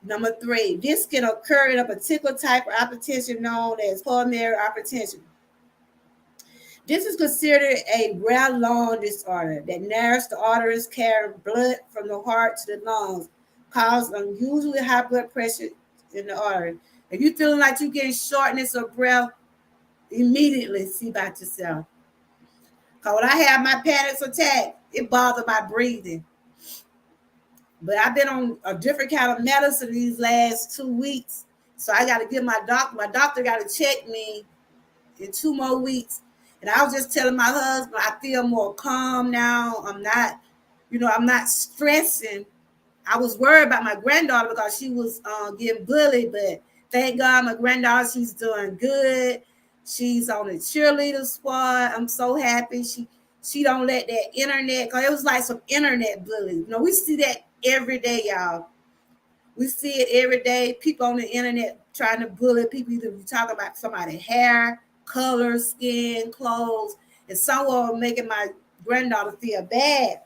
Number 3, this can occur in a particular type of hypertension known as pulmonary hypertension. This is considered a rare lung disorder that narrows the arteries carrying blood from the heart to the lungs, causes unusually high blood pressure in the artery. If you're feeling like you're getting shortness of breath, immediately see about yourself. Because when I have my panic attack, it bothers my breathing. But I've been on a different kind of medicine these last 2 weeks. So I got to give my doctor got to check me in 2 more weeks. And I was just telling my husband, I feel more calm now. I'm not stressing. I was worried about my granddaughter because she was getting bullied, but thank God my granddaughter, she's doing good. She's on the cheerleader squad. I'm so happy. She don't let that internet, because it was like some internet bullying. We see that every day, y'all. We see it every day. People on the internet trying to bully people. Either we talk about somebody's hair, color, skin, clothes, and someone was making my granddaughter feel bad.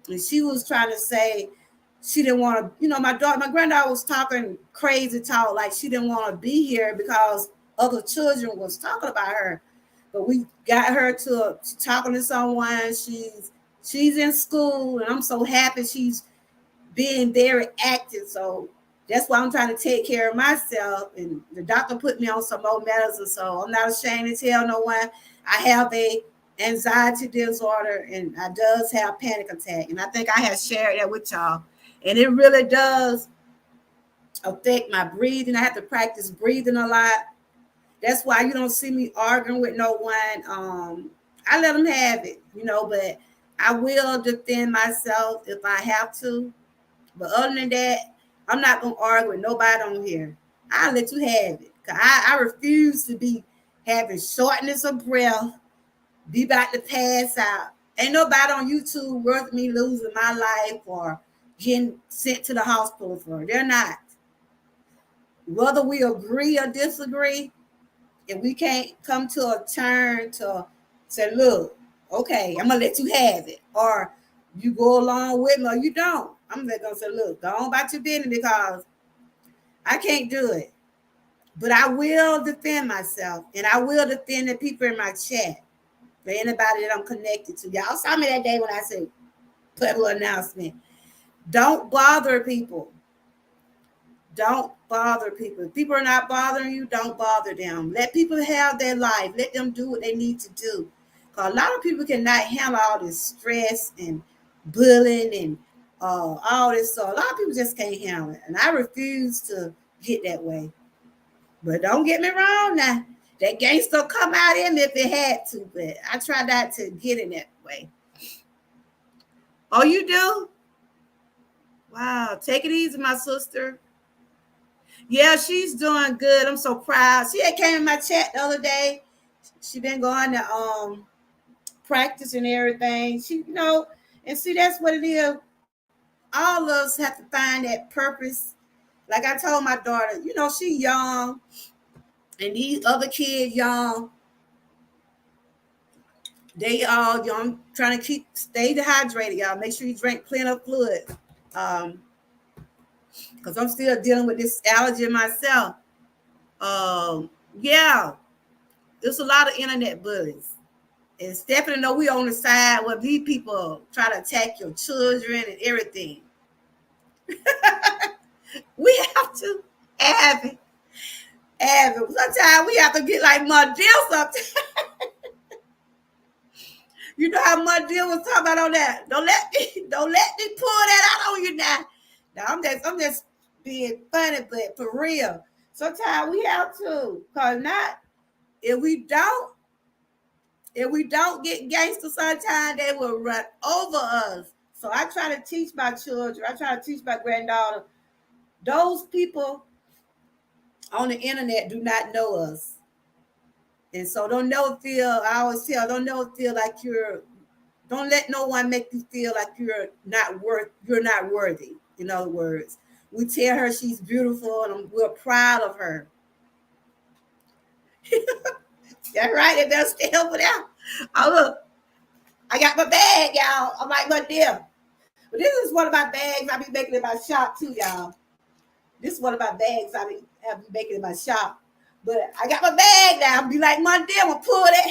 And she was trying to say she didn't want to, my granddaughter was talking crazy talk, like she didn't want to be here because other children was talking about her. But we got her to talking to someone. She's in school, and I'm so happy she's being very active. So that's why I'm trying to take care of myself. And the doctor put me on some more medicine, so I'm not ashamed to tell no one I have a anxiety disorder, and I does have panic attack. And I think I have shared that with y'all. And it really does affect my breathing. I have to practice breathing a lot. That's why you don't see me arguing with no one. I let them have it, but I will defend myself if I have to. But other than that, I'm not going to argue with nobody on here. I'll let you have it. Because I refuse to be having shortness of breath, be about to pass out. Ain't nobody on YouTube worth me losing my life or getting sent to the hospital for. They're not. Whether we agree or disagree, if we can't come to a turn to say, look, okay, I'm going to let you have it. Or you go along with me or you don't. I'm just going to say, look, go on about your business because I can't do it. But I will defend myself, and I will defend the people in my chat, for anybody that I'm connected to. Y'all saw me that day when I said, put a little announcement. Don't bother people. Don't bother people. If people are not bothering you, don't bother them. Let people have their life. Let them do what they need to do. Because a lot of people cannot handle all this stress and bullying and all this. So a lot of people just can't handle it. And I refuse to get that way. But don't get me wrong now. That gangster come out in me if it had to. But I try not to get in that way. Oh, you do? Wow. Take it easy, my sister. Yeah, she's doing good. I'm so proud. She had came in my chat the other day. She been going to practice and everything. She, and see, that's what it is. All of us have to find that purpose. Like I told my daughter, she young, and these other kids young. They all young, trying to stay dehydrated, y'all. Make sure you drink plenty of fluid. because I'm still dealing with this allergy myself. Yeah, there's a lot of internet bullies. And Stephanie know we on the side where these people try to attack your children and everything. We have to have it. Have it. Sometimes we have to get like my deal sometimes. You know how my deal was talking about on that. Don't let me pull that out on you now. Now I'm just being funny, but for real. Sometimes we have to. Cause not if we don't get gangster, sometimes they will run over us. So I try to teach my children, I try to teach my granddaughter, those people on the internet do not know us. And so don't never feel, I always tell, don't never feel like don't let no one make you feel like you're not worthy. In other words, we tell her she's beautiful and we're proud of her. That's right, they better stay over there. Oh, look, I got my bag, y'all. I'm like, my dear. But this is one of my bags I be making in my shop too, y'all. This is one of my bags I be making in my shop. But I got my bag now. I'll be like, my dear, I'm gonna pull that.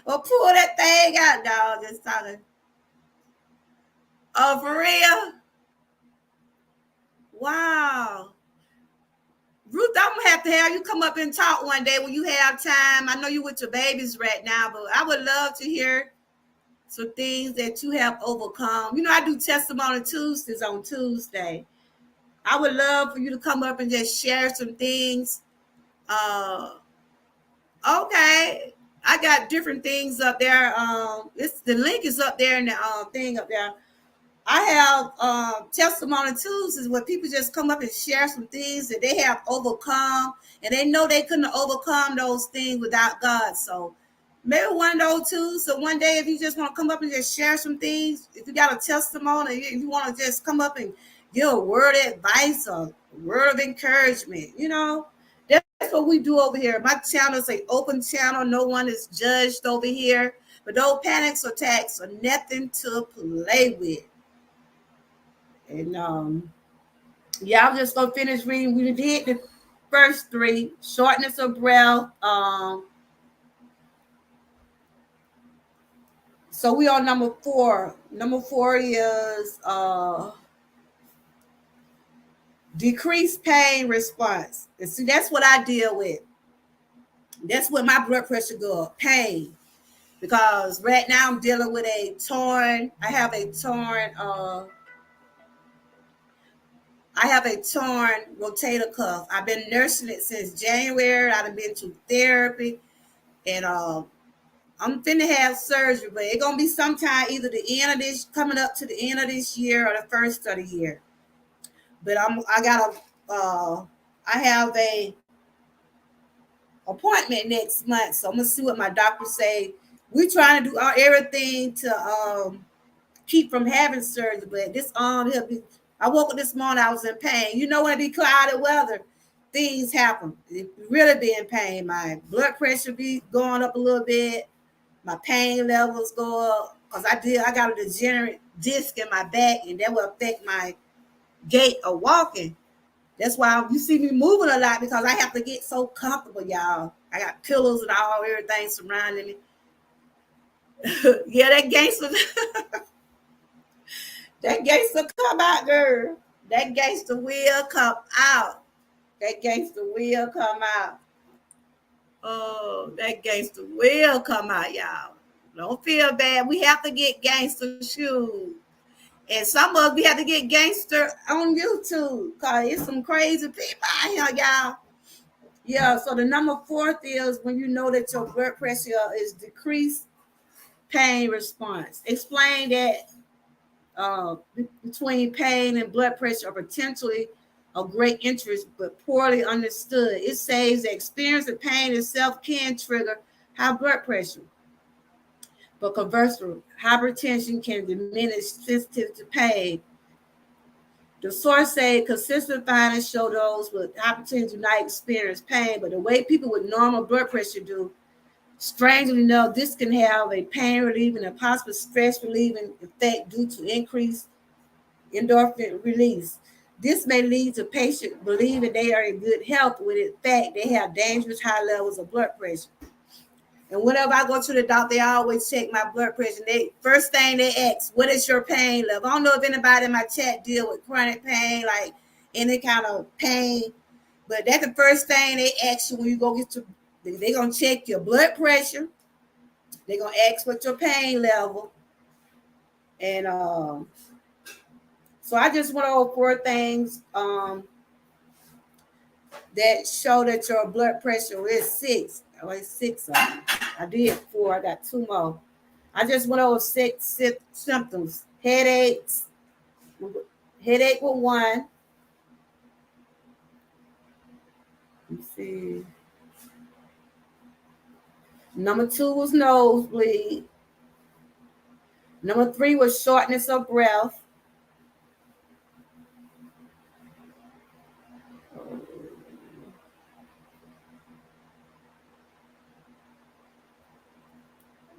I'll pull that thing out, dog. Just talking. Oh, for real? Wow. Ruth, I'm gonna have to have you come up and talk one day when you have time. I know you with your babies right now, but I would love to hear some things that you have overcome. You know, I do testimony Tuesdays on Tuesday. I would love for you to come up and just share some things. Okay. I got different things up there. It's the link is up there in the thing up there. I have testimony Tuesdays where people just come up and share some things that they have overcome, and they know they couldn't overcome those things without God. So maybe one of those two. So one day, if you just want to come up and just share some things, if you got a testimony, if you want to just come up and give a word of advice or a word of encouragement, that's what we do over here. My channel is an open channel. No one is judged over here. But no panics or attacks are nothing to play with. And yeah, I'm just gonna finish reading. We did the first three: shortness of breath. So we on number 4. Number 4 is decreased pain response. And see, that's what I deal with. That's what my blood pressure go up, pain. Because right now I'm dealing with I have a torn rotator cuff. I've been nursing it since January. I've been to therapy, and I'm finna have surgery, but it's gonna be sometime either the end of this, coming up to the end of this year, or the first of the year. But I have a appointment next month, so I'm gonna see what my doctor say. We trying to do everything to keep from having surgery, but this he'll be. I woke up this morning, I was in pain. You know, when it be cloudy weather, things happen. It really be in pain. My blood pressure be going up a little bit. My pain levels go up because I got a degenerate disc in my back, and that will affect my gait of walking. That's why you see me moving a lot, because I have to get so comfortable, y'all. I got pillows and everything surrounding me. Yeah, that gangster, that gangster come out, girl. That gangster will come out. That gangster will come out. Oh, that gangster will come out, y'all. Don't feel bad. We have to get gangster shoes. And some of us, we have to get gangster on YouTube, because it's some crazy people out here, y'all. Yeah, so the number 4 is when you know that your blood pressure is decreased pain response. Explain that between pain and blood pressure are potentially of great interest, but poorly understood. It says the experience of pain itself can trigger high blood pressure, but conversely, hypertension can diminish sensitivity to pain. The source say consistent findings show those with hypertension do not experience pain, but the way people with normal blood pressure do. Strangely enough, this can have a pain relieving and possible stress relieving effect due to increased endorphin release. This may lead to patients believing they are in good health when in fact they have dangerous high levels of blood pressure. And whenever I go to the doctor, they always check my blood pressure. They first thing they ask, what is your pain level? I don't know if anybody in my chat deal with chronic pain, like any kind of pain, but that's the first thing they ask you when you go get your. They're gonna check your blood pressure. They're gonna ask what your pain level, and so I just went over 4 things that show that your blood pressure is 6. Like 6 of them. I did 4. I got 2 more. I just went over 6 symptoms. Headaches. Headache with 1. Let's see. Number 2 was nosebleed. Number 3 was shortness of breath.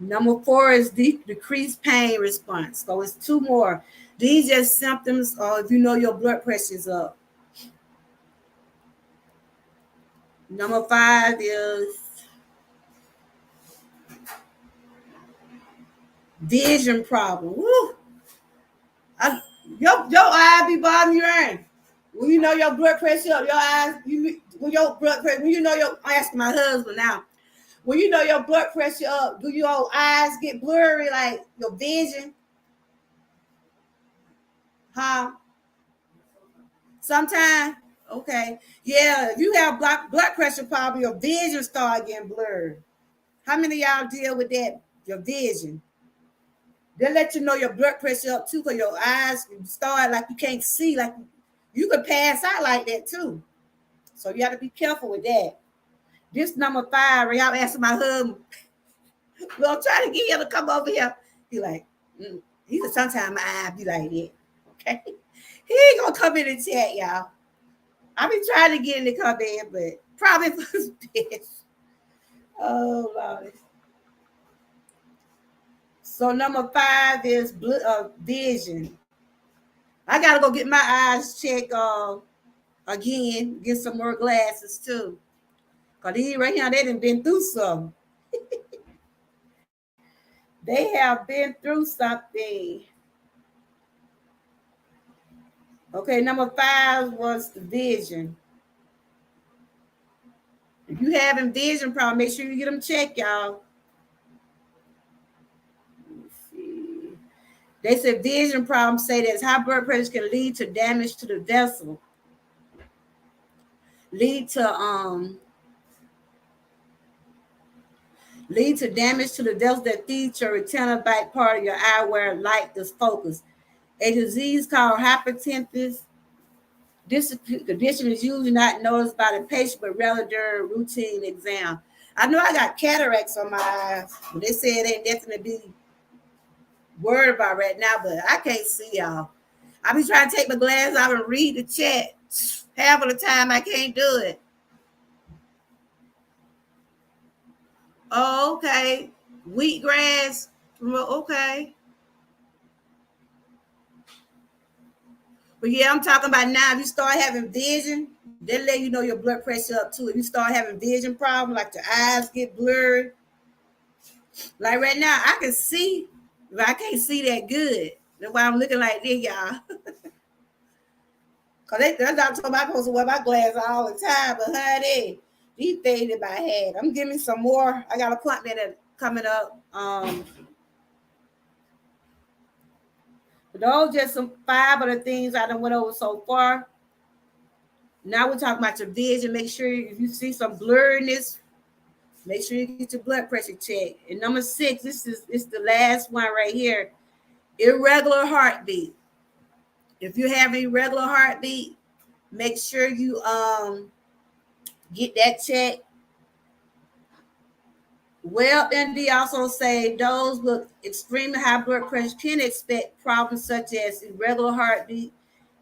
Number 4 is decreased pain response. So it's 2 more. These just symptoms if you know your blood pressure is up. Number 5 is vision problem. Woo! Your eyes be bothering you, right? When you know your blood pressure up, your eyes, when your blood pressure, when you know your, I'm asking my husband now, when you know your blood pressure up, do your eyes get blurry, like your vision? Huh? Sometimes? Okay. Yeah, if you have blood pressure problem, your vision start getting blurred. How many of y'all deal with that? Your vision. They'll let you know your blood pressure up too, because your eyes start like you can't see, like you could pass out like that too. So you have to be careful with that. This number 5, right? I'm asking my husband, well, I'm trying to get him to come over here. He like, he said, sometimes my eye be like that. Okay. He ain't gonna come in and chat, y'all. I be trying to get him to come in, but probably for his best. Oh Lord. So number 5 is vision. I gotta go get my eyes checked again, get some more glasses too. Cause these right here, they done been through something. They have been through something. Okay, number 5 was the vision. If you having vision problem, make sure you get them checked, y'all. Let's see. They said vision problems say that high blood pressure can lead to damage to the vessel, lead to damage to the vessel that feeds your retinal back part of your eye where light is focused. A disease called hypertension. This condition is usually not noticed by the patient, but rather during routine exam. I know I got cataracts on my eyes, but they say it ain't nothing to be worried about right now, but I can't see y'all. I be trying to take my glasses off and read the chat. Half of the time I can't do it. Oh, okay. Wheatgrass. Okay. But yeah, I'm talking about now. If you start having vision, they'll let you know your blood pressure up too. If you start having vision problem, like your eyes get blurred, like right now, I can see, but I can't see that good. That's why I'm looking like this, y'all. Cause that's not talking about. I'm supposed to wear my glasses all the time, but honey, these faded by head. I'm giving some more. I got an appointment coming up. But those just some 5 of the things I done went over so far. Now we're talking about your vision. Make sure if you see some blurriness, make sure you get your blood pressure checked. And number 6, this is the last one right here. Irregular heartbeat. If you have irregular heartbeat, make sure you get that checked. WebMD also say those with extremely high blood pressure can expect problems such as irregular heartbeat,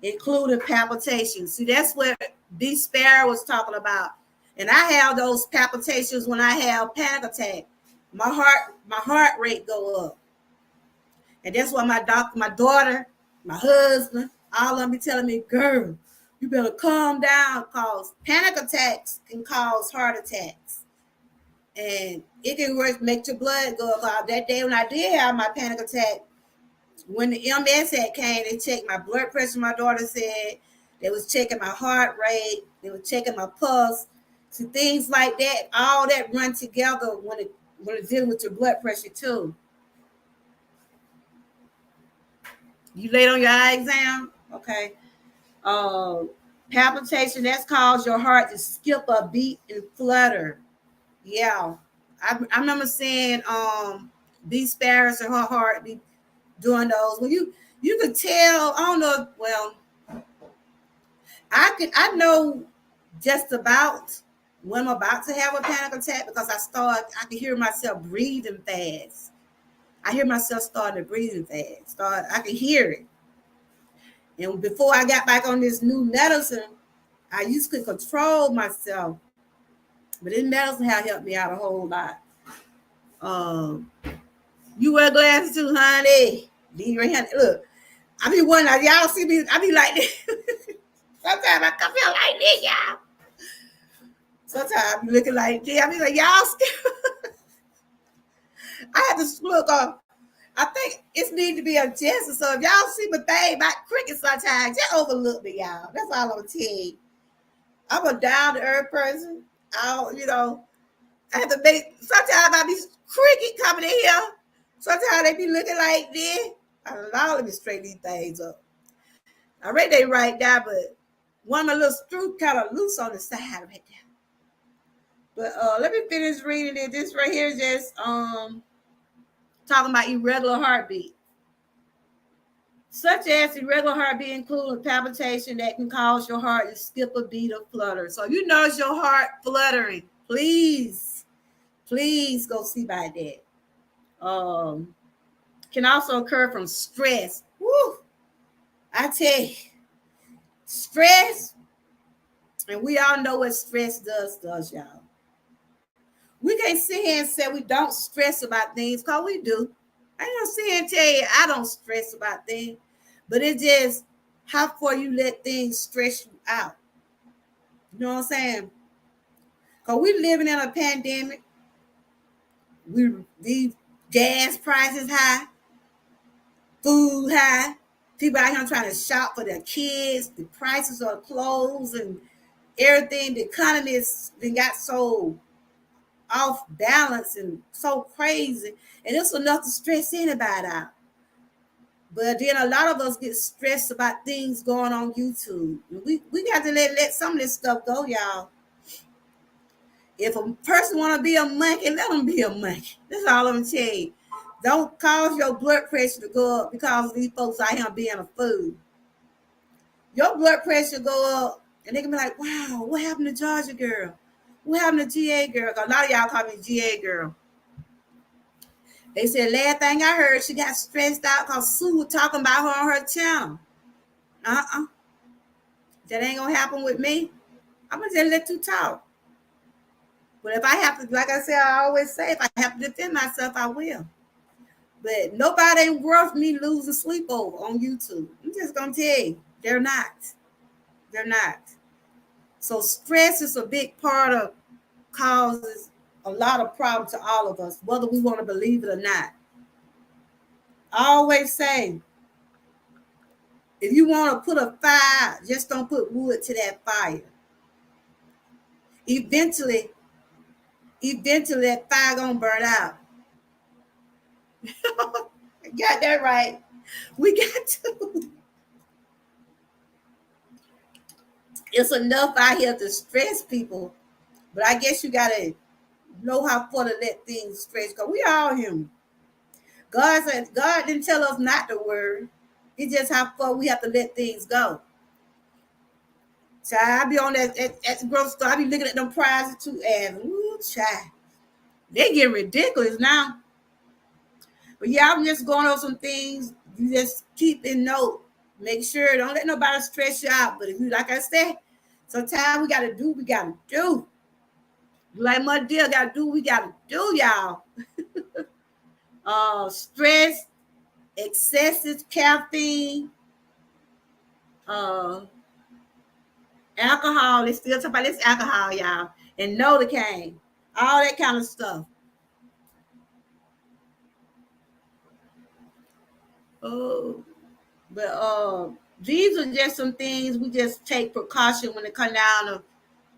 including palpitations. See, that's what B. Sparrow was talking about. And I have those palpitations when I have panic attack. My heart rate go up. And that's why my daughter, my husband, All of them be telling me, girl, you better calm down because panic attacks can cause heart attacks. And it can work, make your blood go up. That day when I did have my panic attack, when the MS had came, they checked my blood pressure. My daughter said they was checking my heart rate. They were checking my pulse. So things like that, all that run together when it's dealing with your blood pressure too. You laid on your eye exam, okay? Uh, Palpitation, that's caused your heart to skip a beat and flutter. Yeah, I remember seeing B Sparrows and her heart be doing those. Well, you could tell. I don't know. Well, I know just about when I'm about to have a panic attack because I can hear myself breathing fast. I hear myself starting to breathe fast. I can hear it. And before I got back on this new medicine, I used to control myself. But this medicine have helped me out a whole lot. Um, you wear glasses too, honey. Leave your hand. Look, I be wondering, y'all see me, I be like this. Sometimes I come feel like this, y'all. Sometimes I be looking like this. I be like, y'all scared. I have to look up. I think it need to be adjusted. So if y'all see my thing about cricket sometimes, just overlook me, y'all. That's all I'm gonna tell you. I'm a down to earth person. I have to make sometimes I be cricket coming in here. Sometimes they be looking like this. I don't know, let me straighten these things up. I read they right there, but one of my little screw kind of loose on the side right there. But let me finish reading it. This right here is just talking about irregular heartbeat. Such as irregular heartbeat include palpitation that can cause your heart to skip a beat or flutter. So if you notice your heart fluttering, please go see about that. Can also occur from stress. Woo! I tell you, stress, and we all know what stress does, y'all. We can't sit here and say we don't stress about things, because we do. I ain't gonna sit here and tell you I don't stress about things, but it's just how far you let things stress you out. You know what I'm saying? Because we living in a pandemic. These gas prices high, food high. People out here trying to shop for their kids. The prices of clothes and everything. The economy has been got so off balance and so crazy, and it's enough to stress anybody out. But then a lot of us get stressed about things going on YouTube. We got to let some of this stuff go, y'all. If a person want to be a monkey, let them be a monkey. That's all I'm gonna tell you. Don't cause your blood pressure to go up because these folks out here being a fool. Your blood pressure go up, and they can be like, "Wow, what happened to Georgia girl? What happened to GA girl?" Cause a lot of y'all call me GA girl. They said last thing I heard, she got stressed out because Sue was talking about her on her channel. That ain't gonna happen with me. I'm gonna just let you talk. But if I have to, like I said, I always say, if I have to defend myself, I will. But nobody ain't worth me losing sleep over on YouTube. I'm just gonna tell you, they're not. They're not. So stress is a big part of causes a lot of problems to all of us, whether we want to believe it or not. I always say, if you want to put a fire, just don't put wood to that fire. Eventually that fire gonna burn out. Got that right. We got to. It's enough out here to stress people, but I guess you gotta know how far to let things stretch. Because we all human. God didn't tell us not to worry. It's just how far we have to let things go. So I be on that at the grocery store. I be looking at them prices too, and ooh, child, they get ridiculous now. But yeah, I'm just going over some things. You just keep in note. Make sure don't let nobody stress you out. But if you, like I said, sometimes we gotta do. We gotta do. Like my dear, gotta do. We gotta do, y'all. Stress, excessive caffeine, uh alcohol. They still talk about this alcohol, y'all, and novocaine, all that kind of stuff. Oh, but these are just some things we just take precaution when it comes down to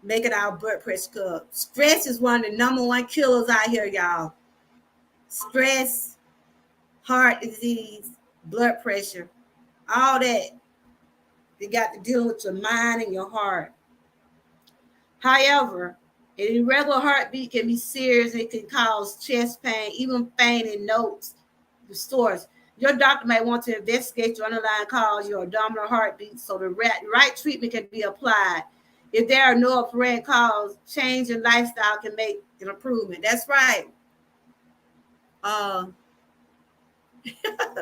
making our blood pressure up. Stress is one of the number one killers out here, y'all. Stress, heart disease, blood pressure, all that. You got to deal with your mind and your heart. However, an irregular heartbeat can be serious. It can cause chest pain, even fainting notes, the source. Your doctor may want to investigate your underlying cause, your abdominal heartbeat, so the right treatment can be applied. If there are no apparent cause, change in lifestyle can make an improvement. That's right. Uh,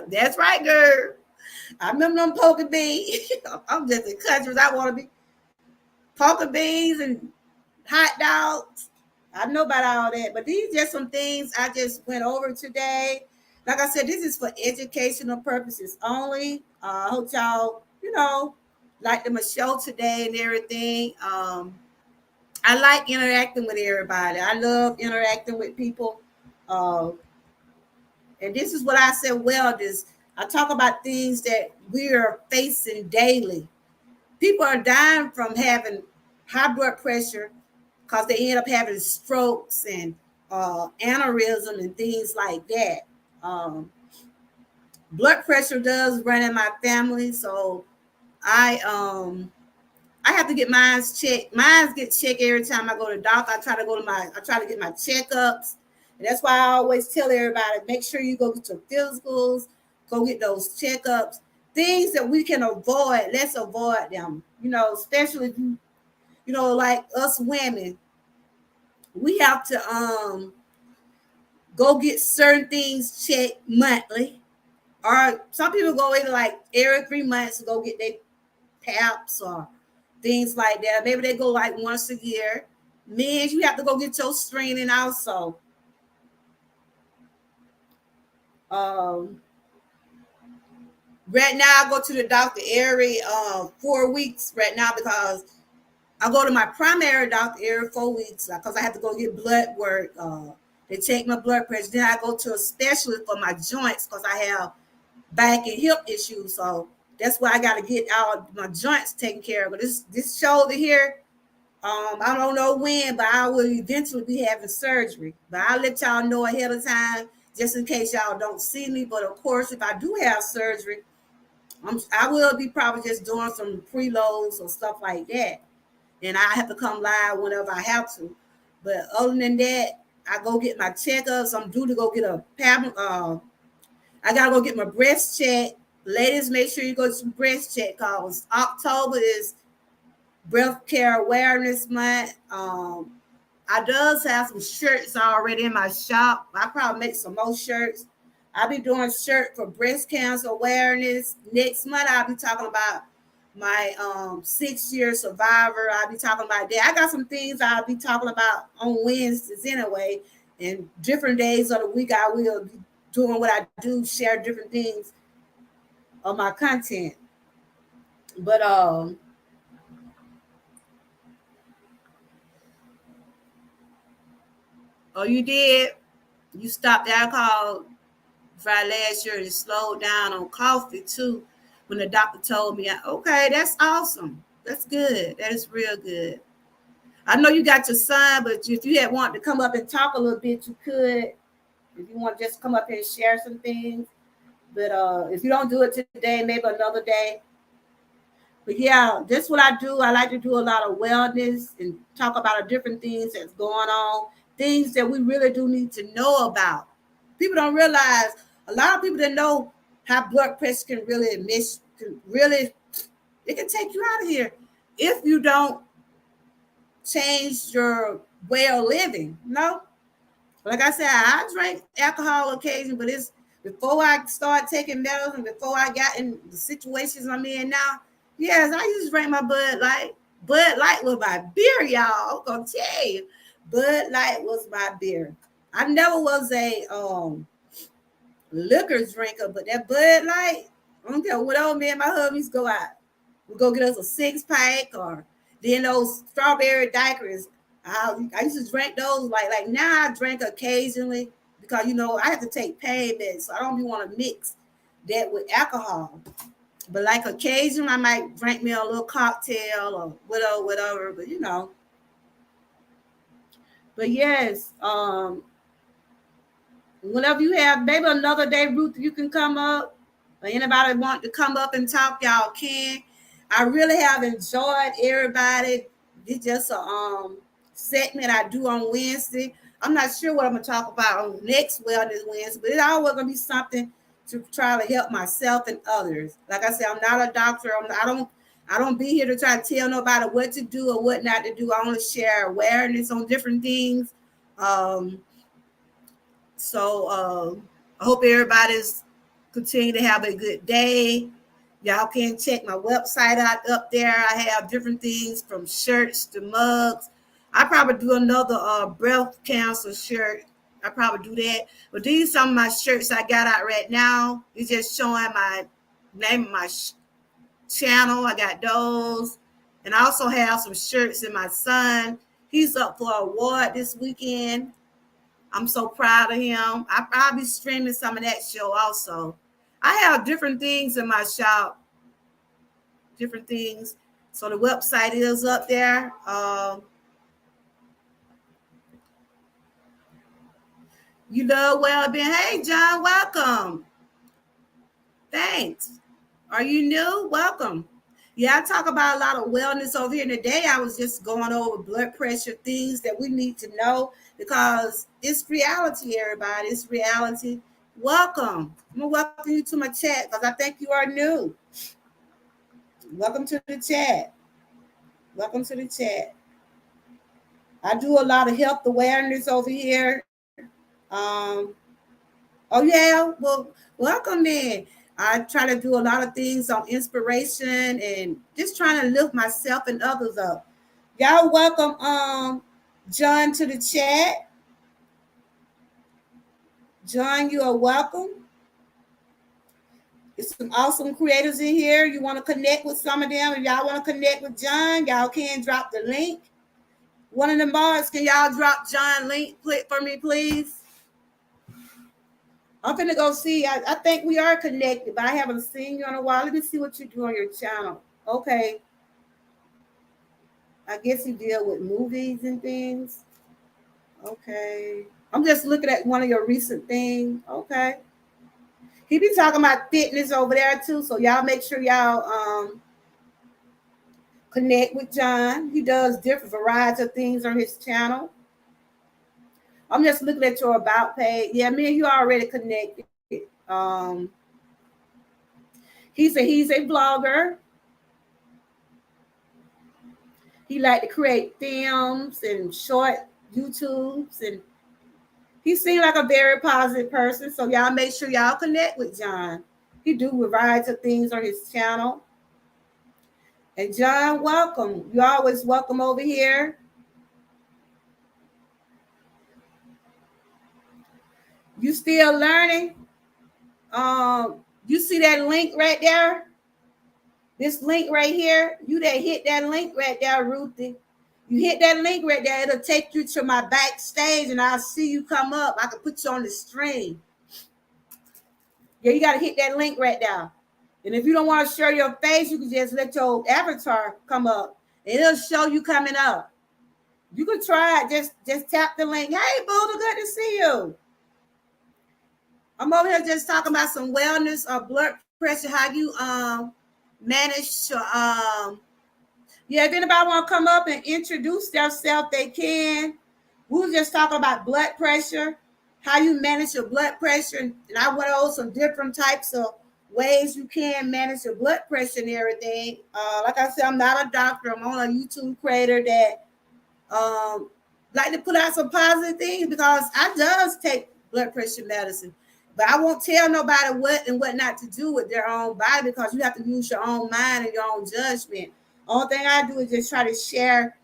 that's right, girl. I remember them poker beans. I'm just in countries. I want to be poker beans and hot dogs. I know about all that, but these just some things I just went over today. Like I said, this is for educational purposes only. I hope y'all, like the show today and everything. I like interacting with everybody. I love interacting with people. Uh, and this is what I said. Well, this I talk about things that we are facing daily. People are dying from having high blood pressure because they end up having strokes and aneurysm and things like that. Um, Blood pressure does run in my family, so I I have to get mine checked. Mine get checked every time I go to the doctor. I try to get my checkups. And that's why I always tell everybody, make sure you go get your physicals, go get those checkups. Things that we can avoid, let's avoid them. Especially if like us women, we have to go get certain things checked monthly. Or some people go in like every 3 months to go get their PAPs or things like that. Maybe they go like once a year. Men, you have to go get your screening also. Um, right now, I go to the doctor every 4 weeks right now because I go to my primary doctor every 4 weeks because I have to go get blood work. They check my blood pressure. Then I go to a specialist for my joints because I have back and hip issues. So that's why I got to get all my joints taken care of. But this shoulder here, I don't know when, but I will eventually be having surgery. But I'll let y'all know ahead of time just in case y'all don't see me. But of course, if I do have surgery, I will be probably just doing some preloads or stuff like that. And I have to come live whenever I have to. But other than that, I go get my checkups. I'm due to go get a I gotta go get my breast check. Ladies, make sure you go to some breast check because October is Breast Care Awareness Month. I does have some shirts already in my shop. I probably make some more shirts. I'll be doing shirt for breast cancer awareness. Next month, I'll be talking about my 6-year survivor. I'll be talking about that. I got some things I'll be talking about on Wednesdays anyway. And different days of the week, I will be doing what I do, share different things of my content. But oh, you did? You stopped alcohol right last year and slowed down on coffee too. When the doctor told me, okay, that's awesome. That's good. That is real good. I know you got your son, but if you had wanted to come up and talk a little bit, you could. If you want to just come up here and share some things. But if you don't do it today, maybe another day. But yeah, that's what I do. I like to do a lot of wellness and talk about the different things that's going on, things that we really do need to know about. People don't realize a lot of people that know how blood pressure can really it can take you out of here if you don't change your way of living. Like I said, I drink alcohol occasionally, but it's before I start taking medicine and before I got in the situations I'm in now. Yes, I used to drink my Bud Light. Bud Light was my beer, y'all. I'm gonna tell you, Bud Light was my beer. I never was a liquor drinker, but that Bud Light, I don't care what old me and my hubbies go out. We go get us a 6-pack, or then those strawberry daiquiris. I used to drink those like now I drink occasionally because I have to take pain meds, so I don't even want to mix that with alcohol. But like occasionally I might drink me a little cocktail or whatever. But yes, whenever you have maybe another day, Ruth, you can come up. Or anybody want to come up and talk, y'all can. I really have enjoyed everybody. It's just a segment I do on Wednesday. I'm not sure what I'm gonna talk about on next Wellness Wednesday, but it's always gonna be something to try to help myself and others. Like I said, I'm not a doctor. I don't be here to try to tell nobody what to do or what not to do. I only share awareness on different things. Um, so I hope everybody's continue to have a good day. Y'all can check my website out up there. I have different things from shirts to mugs. I probably do another breast cancer shirt. I probably do that. But these are some of my shirts I got out right now. It's just showing my name of my channel. I got those. And I also have some shirts in my son. He's up for an award this weekend. I'm so proud of him. I'll be streaming some of that show also. I have different things in my shop, different things. So the website is up there. You love well-being. Hey, John, welcome. Thanks. Are you new? Welcome. Yeah, I talk about a lot of wellness over here. Today, I was just going over blood pressure, things that we need to know because it's reality, everybody. It's reality. Welcome. I'm going to welcome you to my chat because I think you are new. Welcome to the chat. Welcome to the chat. I do a lot of health awareness over here. Oh, yeah. Well, welcome then. I try to do a lot of things on inspiration and just trying to lift myself and others up. Y'all welcome John to the chat. John, you are welcome. There's some awesome creators in here. You want to connect with some of them. If y'all want to connect with John, y'all can drop the link. One of the mods, can y'all drop John link for me, please? I'm finna go see. I think we are connected, but I haven't seen you in a while. Let me see what you do on your channel. Okay. I guess you deal with movies and things. Okay. I'm just looking at one of your recent things. Okay. He be talking about fitness over there too. So y'all make sure y'all connect with John. He does different varieties of things on his channel. I'm just looking at your about page. Yeah, me and you already connected. He's a vlogger. He like to create films and short YouTubes, and he seemed like a very positive person. So y'all make sure y'all connect with John. He do a variety of things on his channel. And John, welcome. You're always welcome over here. You still learning? You see that link right there? This link right here, you that hit that link right there, Ruthie. You hit that link right there, it'll take you to my backstage and I'll see you come up. I can put you on the stream. Yeah, you got to hit that link right there. And if you don't want to share your face, you can just let your avatar come up and it'll show you coming up. You can try it. Just tap the link. Hey, Buddha, good to see you. I'm over here just talking about some wellness or blood pressure, how you manage to yeah, if anybody want to come up and introduce themselves, they can. We were just talking about blood pressure, how you manage your blood pressure, and I went over some different types of ways you can manage your blood pressure and everything. Like I said, I'm not a doctor. I'm on a YouTube creator that like to put out some positive things because I does take blood pressure medicine. But I won't tell nobody what and what not to do with their own body because you have to use your own mind and your own judgment. Only thing I do is just try to share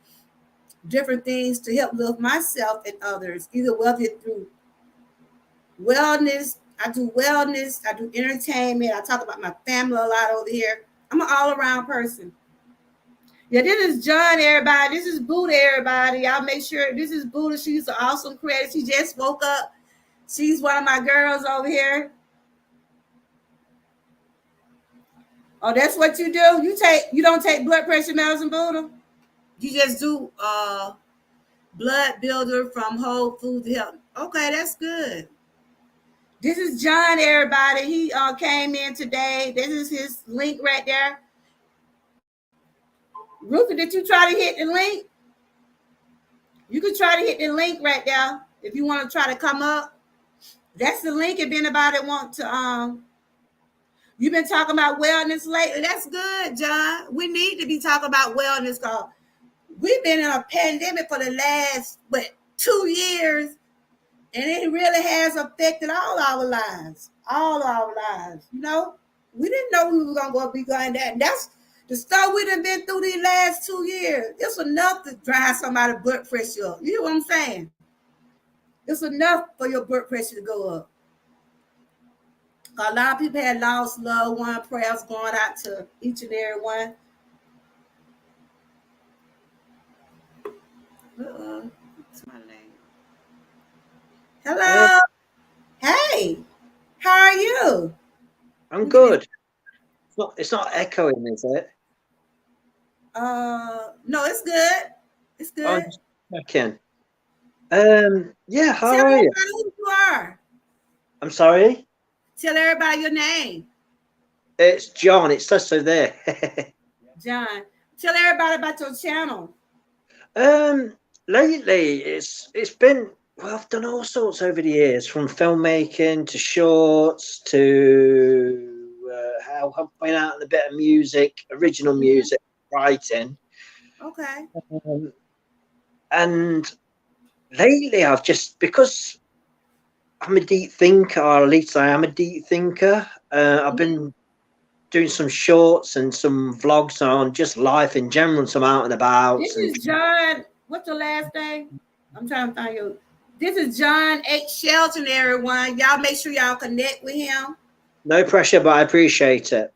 different things to help lift myself and others, either whether through wellness, I do entertainment, I talk about my family a lot over here. I'm an all-around person. Yeah, this is John, everybody. This is Buddha, everybody. Y'all make sure this is Buddha. She's an awesome creator. She just woke up. She's one of my girls over here. Oh, that's what you do? You don't take blood pressure medicine, Buddha? You just do blood builder from Whole Foods Health. Okay, that's good. This is John, everybody. He came in today. This is his link right there. Ruthie, did you try to hit the link? You can try to hit the link right there if you want to try to come up. That's the link if anybody want to you've been talking about wellness lately. That's good, John. We need to be talking about wellness because we've been in a pandemic for the last 2 years, and it really has affected all our lives. All our lives. You know, we didn't know we were gonna be going that. And that's the stuff we done been through these last 2 years. It's enough to drive somebody's blood pressure up. You know what I'm saying? It's enough for your blood pressure to go up. A lot of people had lost loved one. Prayers going out to each and every one. What's my name? Hello. Hey. How are you? I'm good. It's not echoing, is it? No, it's good. It's good. I'm just checking. Yeah, how Tell are you? everybody who you are. I'm sorry? Tell everybody your name. It's John. It says so there. John. Tell everybody about your channel. Lately it's been, well, I've done all sorts over the years, from filmmaking to shorts to helping out in a bit of music, original music, writing. Okay. And lately I've just, because I'm a deep thinker, or at least I am a deep thinker, I've been doing some shorts and some vlogs on just life in general and some out and about. This is John. What's your last name? I'm trying to find you. This is John H. Shelton, everyone. Y'all make sure y'all connect with him. No pressure, but I appreciate it.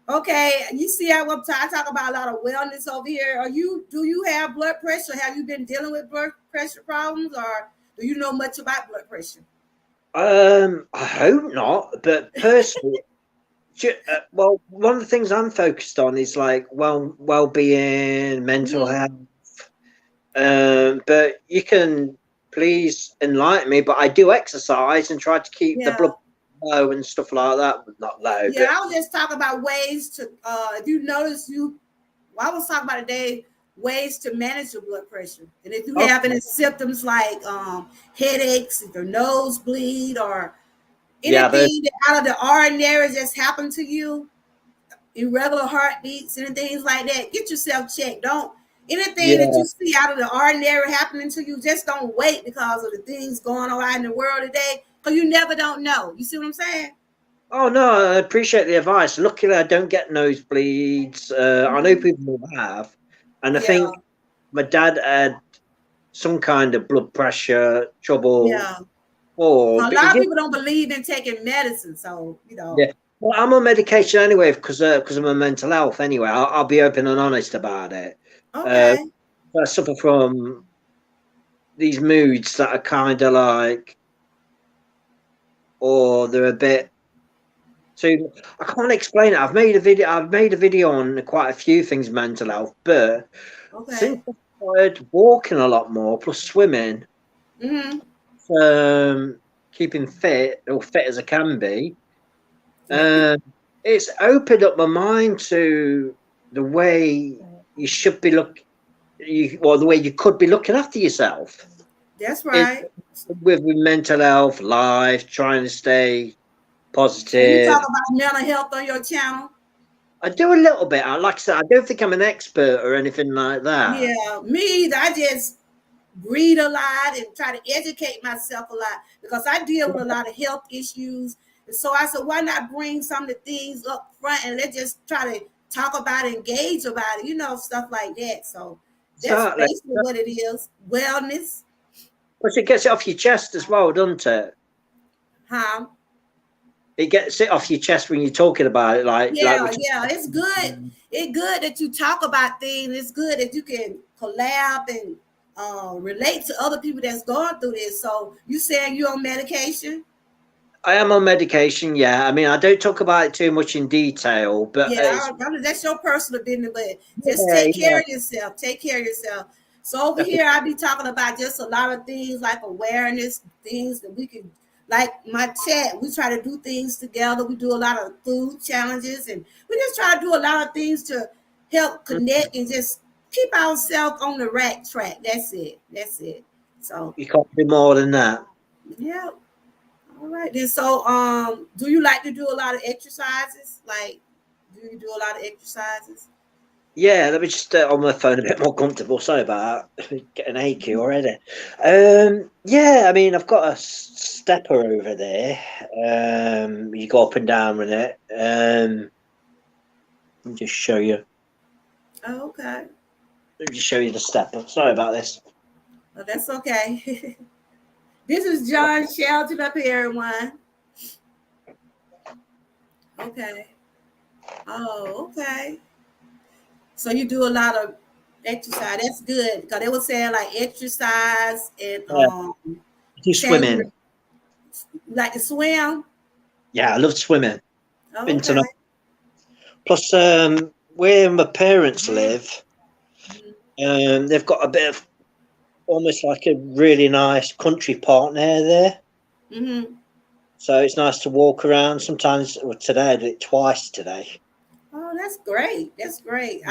Okay, you see I talk about a lot of wellness over here. Do you have blood pressure? Have you been dealing with blood pressure problems, or do you know much about blood pressure? I hope not, but personally, well, one of the things I'm focused on is like well-being, mental health. But you can please enlighten me. But I do exercise and try to keep the blood low and stuff like that. Not low. Yeah, I was just talking about ways to. If you notice, I was talking about today ways to manage your blood pressure, and if you have any symptoms like headaches, if your nose bleed, or anything that out of the ordinary just happened to you, irregular heartbeats and things like that, get yourself checked. Don't anything that you see out of the ordinary happening to you, just don't wait because of the things going on in the world today, because you never don't know. You see what I'm saying? Oh no, I appreciate the advice. Luckily, I don't get nosebleeds. I know people who have, and I think my dad had some kind of blood pressure trouble. Yeah. Or a lot of people don't believe in taking medicine, so you know. Yeah. Well, I'm on medication anyway because of my mental health. Anyway, I'll be open and honest about it. Okay. I suffer from these moods that are kind of like, or they're a bit too. I can't explain it. I've made a video on quite a few things mental health, but since I started walking a lot more, plus swimming, keeping fit, or fit as I can be. It's opened up my mind to the way you should be the way you could be looking after yourself. That's right. With mental health, life, trying to stay positive. You talk about mental health on your channel? I do a little bit. Like I said, I don't think I'm an expert or anything like that. Yeah, me either. I just read a lot and try to educate myself a lot because I deal with a lot of health issues. And so I said, why not bring some of the things up front and let's just try to talk about it, engage about it, stuff like that. So that's basically what it is. Wellness. But it gets it off your chest as well, doesn't it? Huh? it gets it off your chest when you're talking about it, like Yeah, we. yeah, it's good. It's good that you talk about things. It's good that you can collab and relate to other people that's going through this. So you saying you on medication? I am on medication. Yeah, I mean, I don't talk about it too much in detail, but Yeah, it's that's your personal business, but just yeah, take care yeah, of yourself. Take care of yourself. So over definitely. here, I be talking about just a lot of things like awareness, things that we can, like my chat. We try to do things together. We do a lot of food challenges, and we just try to do a lot of things to help connect and just keep ourselves on the right track. That's it. That's it. So You can't do more than that. yeah. All right. Then so do you like to do a lot of exercises? Like do you do a lot of exercises? Yeah, let me just on my phone a bit more comfortable. Sorry about that. Getting achy already. Yeah, I mean, I've got a stepper over there. You go up and down with it. Let me just show you. Oh, okay. Let me just show you the stepper. Sorry about this. Well, that's okay. This is John Shelton up here, everyone. Okay. Oh, okay. So you do a lot of exercise. That's good because they were saying like exercise and Yeah, I do change swimming. like to swim. Yeah, I love swimming. Oh, Been to okay. know. Plus, where my parents live, they've got a bit of almost like a really nice country park near there. Mm-hmm. So it's nice to walk around. Sometimes, well, today I did it twice today. Oh, that's great. That's great.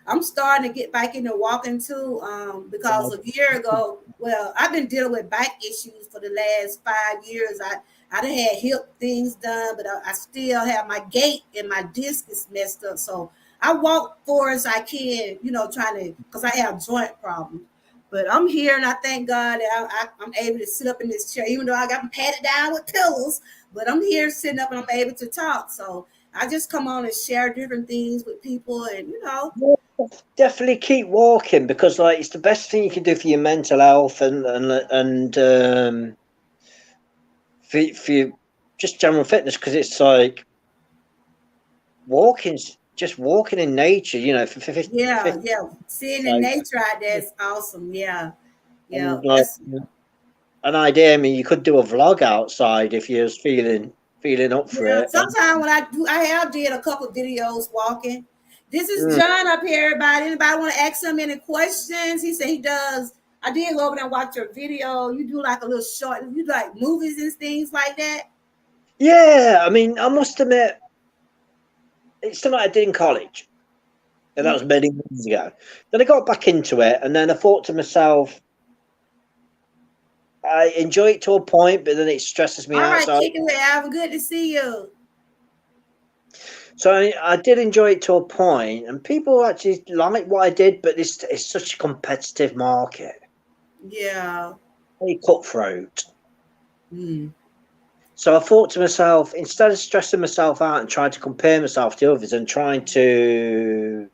I'm starting to get back into walking too. Because a year ago, well, I've been dealing with back issues for the last 5 years. I done had hip things done, but I still have my gait and my disc is messed up. So I walk for as I can, trying to because I have joint problems. But I'm here and I thank God that I'm able to sit up in this chair, even though I got patted down with pillows. But I'm here sitting up and I'm able to talk. So I just come on and share different things with people, and Yeah, definitely keep walking because, like, it's the best thing you can do for your mental health and for your just general fitness. Because it's like walking's just walking in nature. For yeah, 50, yeah, seeing the like, nature out there is awesome. Yeah, yeah, and like that's an idea. I mean, you could do a vlog outside if you was feeling up for yeah. it. Sometimes when I have did a couple videos walking. This is Mm. John up here. Anybody want to ask him any questions? He said he does. I did go over there and watch your video. You do like a little short. You do like movies and things like that. Yeah, I mean, I must admit, it's something I did in college, and that was Mhm. many years ago. Then I got back into it, and then I thought to myself, I enjoy it to a point, but then it stresses me All out. right, So, kick it. Alvin. Good to see you. I did enjoy it to a point, and people actually like what I did. But it's such a competitive market, Yeah. very cutthroat. Mm. So I thought to myself, instead of stressing myself out and trying to compare myself to others and trying to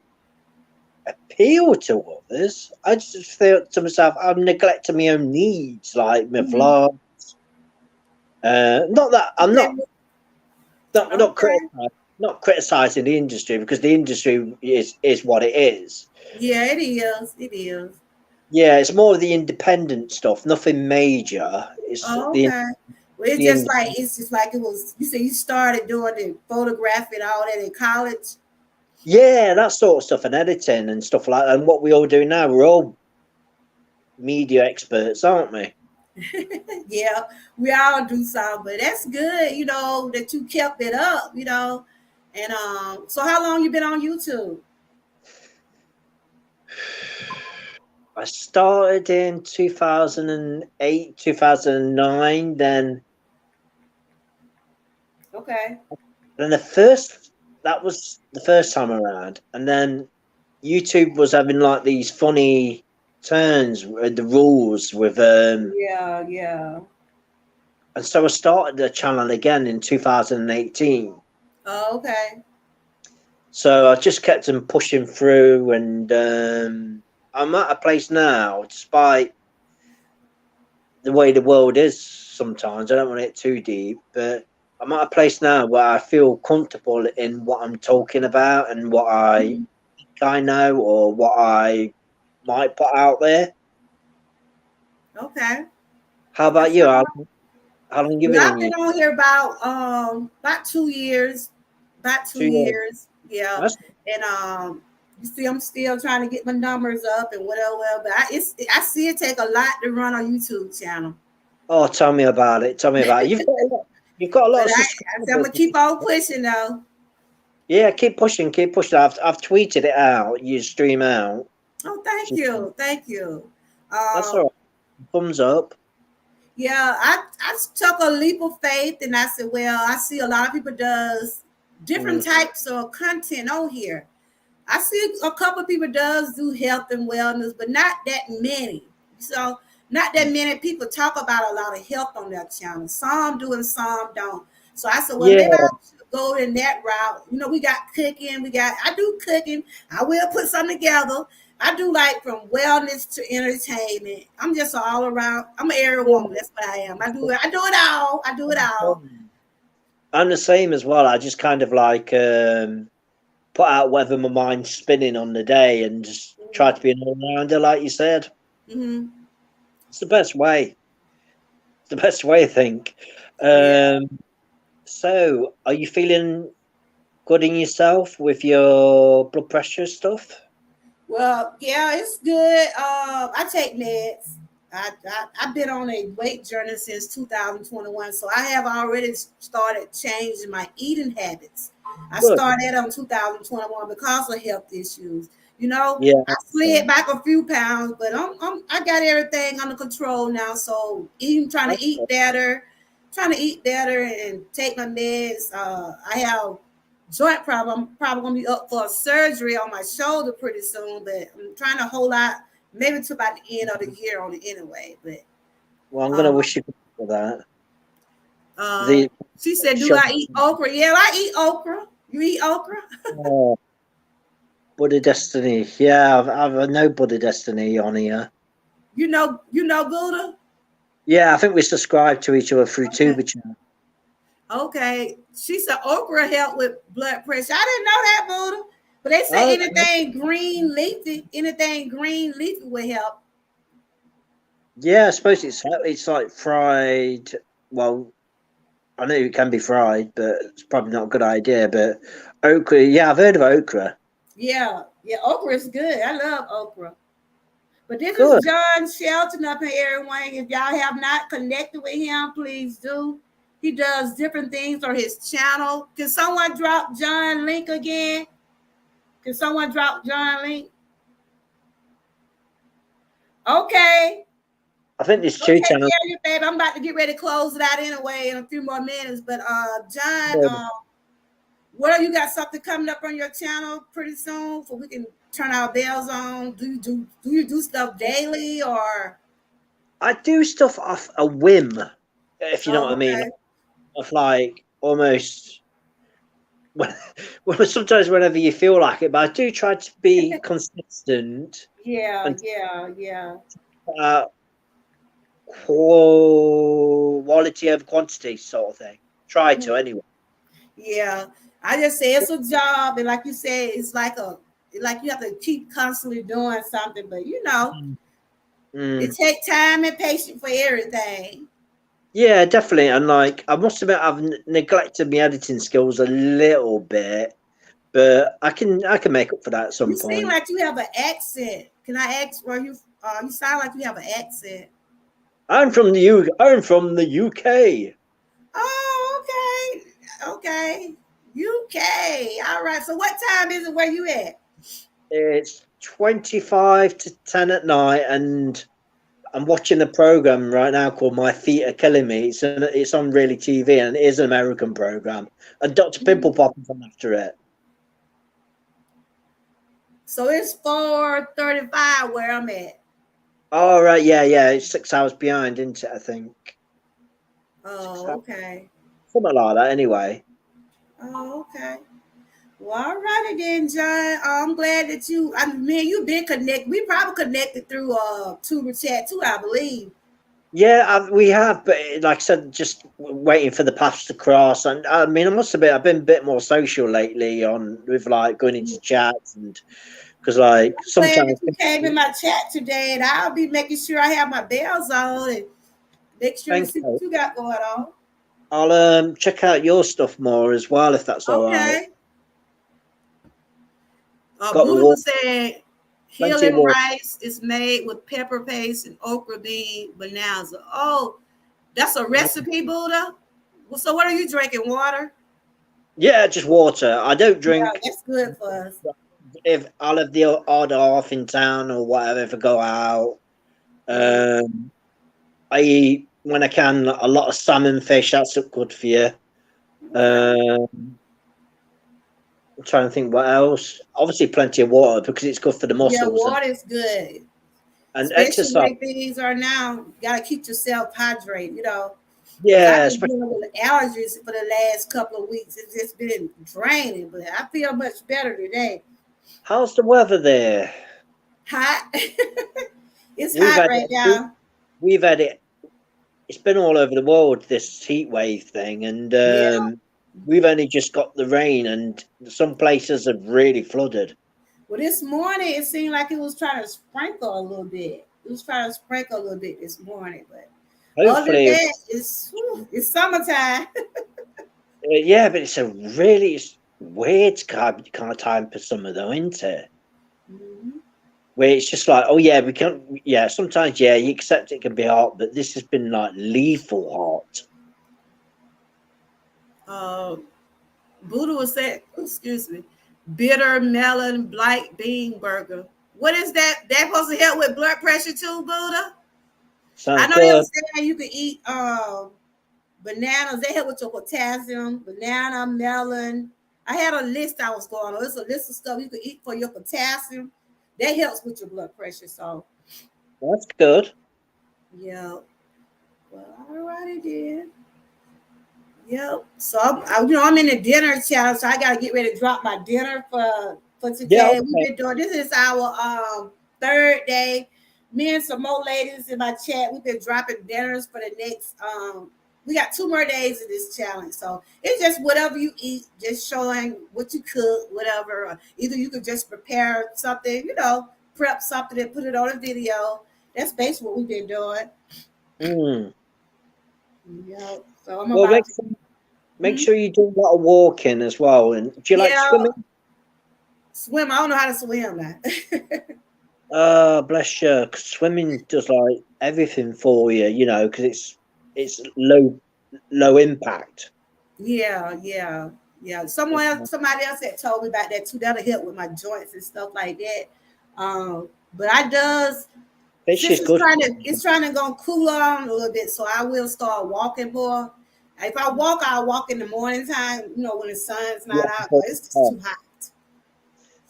appeal to others, I just thought to myself, I'm neglecting my own needs, like my Mhm. vlog. Not that I'm Okay. not Okay. not criticizing the industry because the industry is what it is. Yeah, it is. It is. Yeah, it's more of the independent stuff, nothing major. It's Oh, okay. Well, the ind- it's just like it was. You said you started doing the photograph and all that in college. yeah, that sort of stuff and editing and stuff like that. And what we all do now, we're all media experts, aren't we? Yeah, we all do some, but that's good. That you kept it up. And so how long you been on YouTube? I started in 2008, 2009, Okay. then the first that was the first time around, and then YouTube was having like these funny turns with the rules with Yeah, yeah. and so I started the channel again in 2018. Oh, okay. So I just kept on pushing through, and I'm at a place now, despite the way the world is sometimes. I don't want to get too deep, but I'm at a place now where I feel comfortable in what I'm talking about and what Mhm. I know or what I might put out there. Okay. How about That's you? all. How long you Well, been I've on been you? on here about 2 years. About two 2 years. years. Yeah. That's, And you see, I'm still trying to get my numbers up and whatever. But I see it take a lot to run a YouTube channel. oh, tell me about it. Tell me about it. You've got a lot But of I said I'm subscribers. gonna keep on pushing though. Yeah, keep pushing, keep pushing. I've tweeted it out. You stream out. Oh, thank So you, thank you. that's all Um, right. Thumbs up. yeah, I took a leap of faith and I said, well, I see a lot of people does different Mm, types of content on here. I see a couple of people does do health and wellness, but not that many. So not that many people talk about a lot of health on their channel. Some do and some don't. So I said, well, yeah, maybe I'll go in that route. You know, we got cooking, I do cooking. I will put something together. I do like from wellness to entertainment. I'm just all around. I'm an area woman. yeah. That's what I am. I do it all. I do it all. I'm the same as well. I just kind of like put out whether my mind's spinning on the day and just try to be an all rounder, like you said. Mm-hmm. It's the best way. It's the best way, I think. Yeah. Um, so, are you feeling good in yourself with your blood pressure stuff? Well, yeah, it's good. I take meds. I've been on a weight journey since 2021, so I have already started changing my eating habits. I Good. started on 2021 because of health issues. You know, Yeah. I slid back a few pounds, but I got everything under control now. So even trying to eat better and take my meds. I have joint problem. I'm probably gonna be up for a surgery on my shoulder pretty soon, but I'm trying to hold out maybe to about the end of the year on it anyway. But Well, I'm gonna um, wish you good for that. uh, The she said, "Do show. I eat okra?" Yeah, I eat okra. You eat okra? Oh, Buddha Destiny. Yeah, I've a no Buddha Destiny on here. You know Gouda. Yeah, I think we subscribe to each other through Okay. Tuber channel. Okay. She said okra help with blood pressure. I didn't know that, Buddha. But they say Oh, anything green leafy will help. yeah, I suppose it's like fried. Well, I know it can be fried, but it's probably not a good idea. But okra, yeah, I've heard of okra. Yeah, yeah, okra is good. I love okra. But this is Good. John Shelton up here, everyone. If y'all have not connected with him, please do. He does different things on his channel. Can someone drop John link again? Can someone drop John link? Okay. I think there's Go two take channels. care of your baby. I'm about to get ready to close it out anyway in a few more minutes. But John, what you got something coming up on your channel pretty soon so we can turn our bells on? Do you do stuff daily or I do stuff off a whim, if you know what I oh mean. okay. Of like almost when, well, sometimes whenever you feel like it, but I do try to be consistent Yeah, and yeah, yeah. uh, quality over quantity sort of thing. Try to Mhm. anyway. Yeah. I just say it's a job, and like you said, it's like you have to keep constantly doing something, but it Mm. takes time and patience for everything. Yeah, definitely. And like, I must admit, I've neglected my editing skills a little bit, but I can make up for that at You some seem point. like you have an accent. Can I ask where you sound like you have an accent. I'm from the UK. I'm from the UK. Oh, okay. Okay. UK. All right. So what time is it where you at? It's 25 to 10 at night, and I'm watching a program right now called My Feet Are Killing Me. It's on Really TV, and it is an American program. And Dr. Pimple Popper's on after it. So it's 4:35 where I'm at. All right, yeah, yeah. It's 6 hours behind, isn't it? I think six Oh, hours, okay. something like that. Anyway, Oh, okay. Well, all righty then, John. I'm glad that you've been connected. We probably connected through Tuber chat too, I believe. Yeah, we have, but like I said, just waiting for the paths to cross. And I mean, I must admit, I've been a bit more social lately on with like going into chats and because like Glad sometimes that you came in my chat today, and I'll be making sure I have my bells on and make sure to thank see what you. you got going on. I'll check out your stuff more as well if that's all right. Okay. Got the Buddha water, was saying plenty of healing water. rice is made with pepper paste and okra bean bonanza. Oh, that's a recipe, Buddha. Well, so what are you drinking? Water? Yeah, just water. I don't Yeah, drink. that's good for us. If I'll have the odd half in town or whatever if I go out. Mm. Um, I eat when I can a lot of salmon fish. That's good for you. Okay. Um, I'm trying to think what else. Obviously, plenty of water because it's good for the Yeah, muscles water is good, and especially exercise. like things are now. You gotta keep yourself hydrated, because I've Yeah, been especially dealing with allergies for the last couple of weeks. It's just been draining, but I feel much better today. how's the weather there? Hot. It's We've hot had right it. now. We've had it. It's been all over the world, this heat wave thing, and Yeah. we've only just got the rain, and some places have really flooded. Well, this morning it seemed like it was trying to sprinkle a little bit. It was trying to sprinkle a little bit this morning, but other than Hopefully, that, it's summertime. yeah, but it's a really weird kind of time for summer, though, isn't it? Mhm. Where it's just like, oh yeah, we can, yeah. Sometimes, yeah, you accept it can be hot, but this has been like lethal hot. Uh, Buddha was saying, excuse me, bitter melon blight bean burger. What is that? That supposed to help with blood pressure too, Buddha? I Sounds know they good. was saying you could eat bananas. They help with your potassium, banana, melon. I had a list I was going on. It's a list of stuff you could eat for your potassium. That helps with your blood pressure. So That's good. yeah. Well, all righty then. Yep. So I'm in the dinner challenge, so I gotta get ready to drop my dinner for Yeah, today. We've okay. been doing this is our third day. Me and some more ladies in my chat, we've been dropping dinners for the next we got 2 more days of this challenge. So it's just whatever you eat, just showing what you cook, whatever. Or either you could just prepare something, prep something and put it on a video. That's basically what we've been doing. Mm. Yeah. So I'm Well, about to make sure you do a lot of walking as well. And do you like yeah, swimming? swim. I don't know how to swim now. Bless you. 'Cause swimming does like everything for you, because it's low impact. Yeah, yeah, yeah. Somebody else had told me about that too. That'll help with my joints and stuff like that. But I does Fish since is good. it's trying to go cool on a little bit, so I will start walking more. If I walk, I'll walk in the morning time, when the sun's not out. But it's just Yeah. too hot.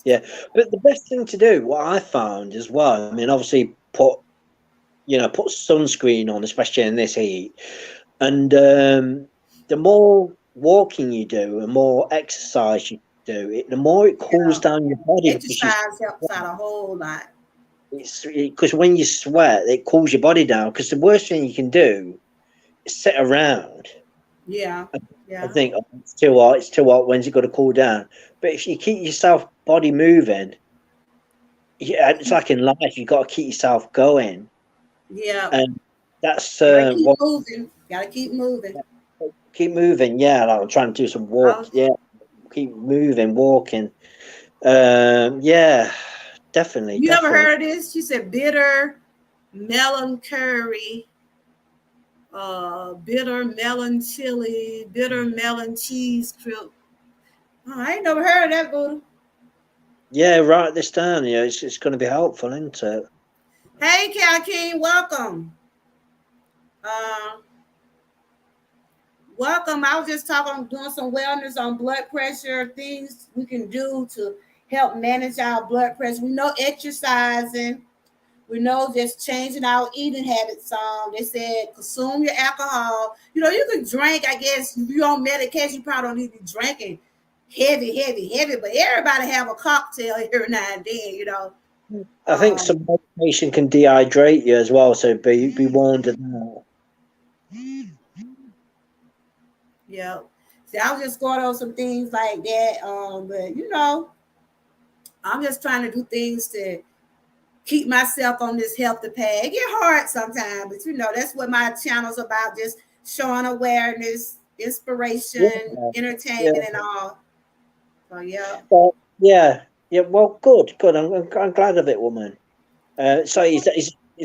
Yeah, but the best thing to do, what I found as well, I mean, obviously put sunscreen on, especially in this heat, and the more walking you do, and more exercise you do, the more it cools Yeah, down your body because exercise helps out a whole lot. because when you sweat, it cools your body down. Because the worst thing you can do is sit around Yeah, and yeah, think, oh, it's too hot, it's too hot. When's it going to cool down? But if you keep yourself body moving, yeah, it's like in life, you've got to keep yourself going, yeah. and that's Gotta keep what moving. Gotta keep moving. keep moving. Yeah, like I'm trying to do some I walks. Yeah, keep moving, walking. Yeah, definitely, You ever definitely. heard of this? She said bitter melon curry, bitter melon chili, bitter melon cheese krill. Oh, I ain't never heard of that, Buddha. Yeah, write this down. Yeah, it's going to be helpful, isn't it? Hey, Cal King, welcome. Uh, welcome. I was just doing some wellness on blood pressure, things we can do to help manage our blood pressure. We know exercising. We know just changing our eating habits. They said consume your alcohol. You can drink. I guess if you're on medication, you probably don't need to be drinking heavy, heavy, heavy. But everybody have a cocktail every now and then. I think Um, some medication can dehydrate you as well, so be warned of that. Yeah. See, I was just going on some things like that. But I'm just trying to do things to keep myself on this healthy path. It get hard sometimes, but that's what my channel's about, just showing awareness, Yeah, inspiration, yeah. entertainment, and all. So yeah. Well, yeah, yeah. Well, good, good. I'm glad of it, woman. So is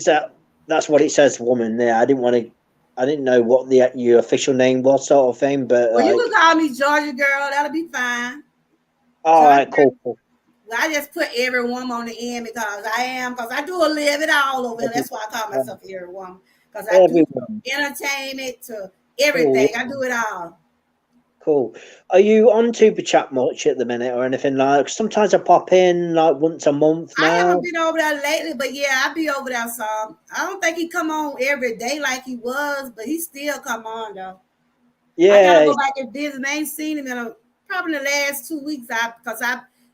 that that's what it says, woman? There, I didn't want to. I didn't know what the your official name was, sort of thing. But Well, you can like, call me Georgia girl. That'll be fine. all Georgia right, girl. cool, cool. Well, I just put every woman on the end because I do a live it all over here. That's why I call myself every woman because I do from Everyone, entertainment to cool, everything. I yeah, do it all. cool. Are you on Super Chat much at the minute or anything like? Sometimes I pop in like once a month I haven't now. been over there lately, but yeah, I be over there some. I don't think he come on every day like he was, but he still come on though. I gotta Yeah, go back and visit. I ain't seen him in probably the last 2 weeks.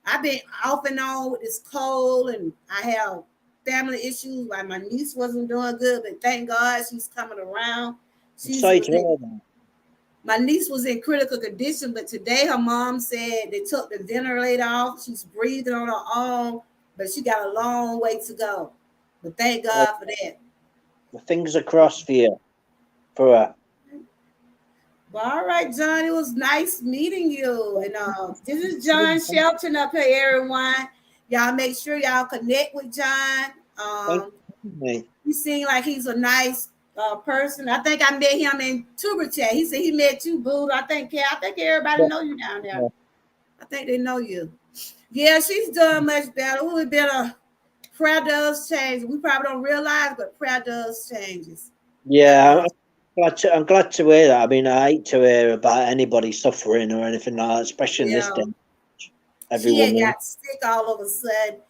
I've been off and on with this cold, and I have family issues. Like my niece wasn't doing good, but thank God she's coming around. I'm She's sorry was to in, hear that. my niece was in critical condition, but today her mom said they took the ventilator off. She's breathing on her own, but she got a long way to go. But thank Well, God for that. my fingers are crossed for you, for her. Well, all right, John. It was nice meeting you. And this is John Shelton up here, everyone. Y'all make sure y'all connect with John. Thank Um, you. he seemed like he's a nice person. I think I met him in Tuber Chat. He said he met you, Boo. I think everybody know you down there. I think they know you. Yeah, she's doing much better. Who would better? Prayer does change. We probably don't realize, but prayer does changes. Prayer Yeah, does. I'm glad to hear that. I mean, I hate to hear about anybody suffering or anything like that, especially in this Yeah. day. Every She had woman. got sick all of a sudden.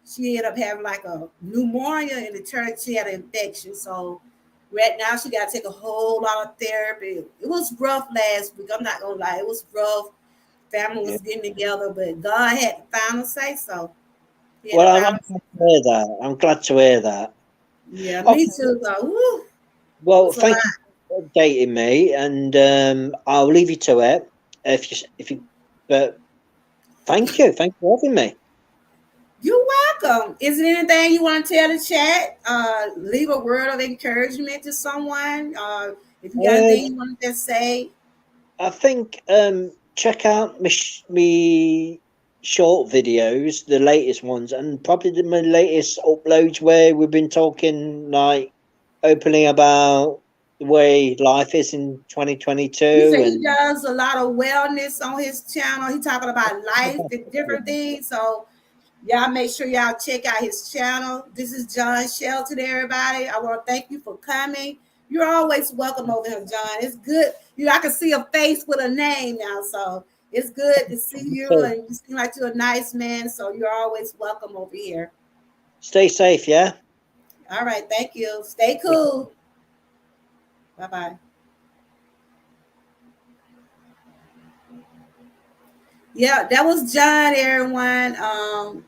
She ended up having like a pneumonia and it turned she had an infection. So right now she got to take a whole lot of therapy. It was rough last week. I'm not gonna lie, it was rough. Family Yeah. was getting together, but God had the final say so. He had the Well, I'm final say. glad to hear that. I'm glad to hear that. Yeah, me Okay. too. So, woo, it Well, was a lot. thank you for updating me, and I'll leave you to it. If you, but thank you for having me. You're welcome. Is there anything you want to tell the chat? Leave a word of encouragement to someone. If you got anything Um, you want to say, I think check out me short videos, the latest ones, and probably my latest uploads where we've been talking like openly about the way life is in he 2022 said he and does a lot of wellness on his channel. He talking about life and different things. So y'all make sure y'all check out his channel. This is John Shelton, everybody. I want to thank you for coming. You're always welcome over here, John. It's good. I can see a face with a name now. So it's good to see you. so And you seem like you're a nice man. So you're always welcome over here. stay safe, yeah. All right. Thank you. Stay cool. Bye bye. Yeah, that was John, everyone.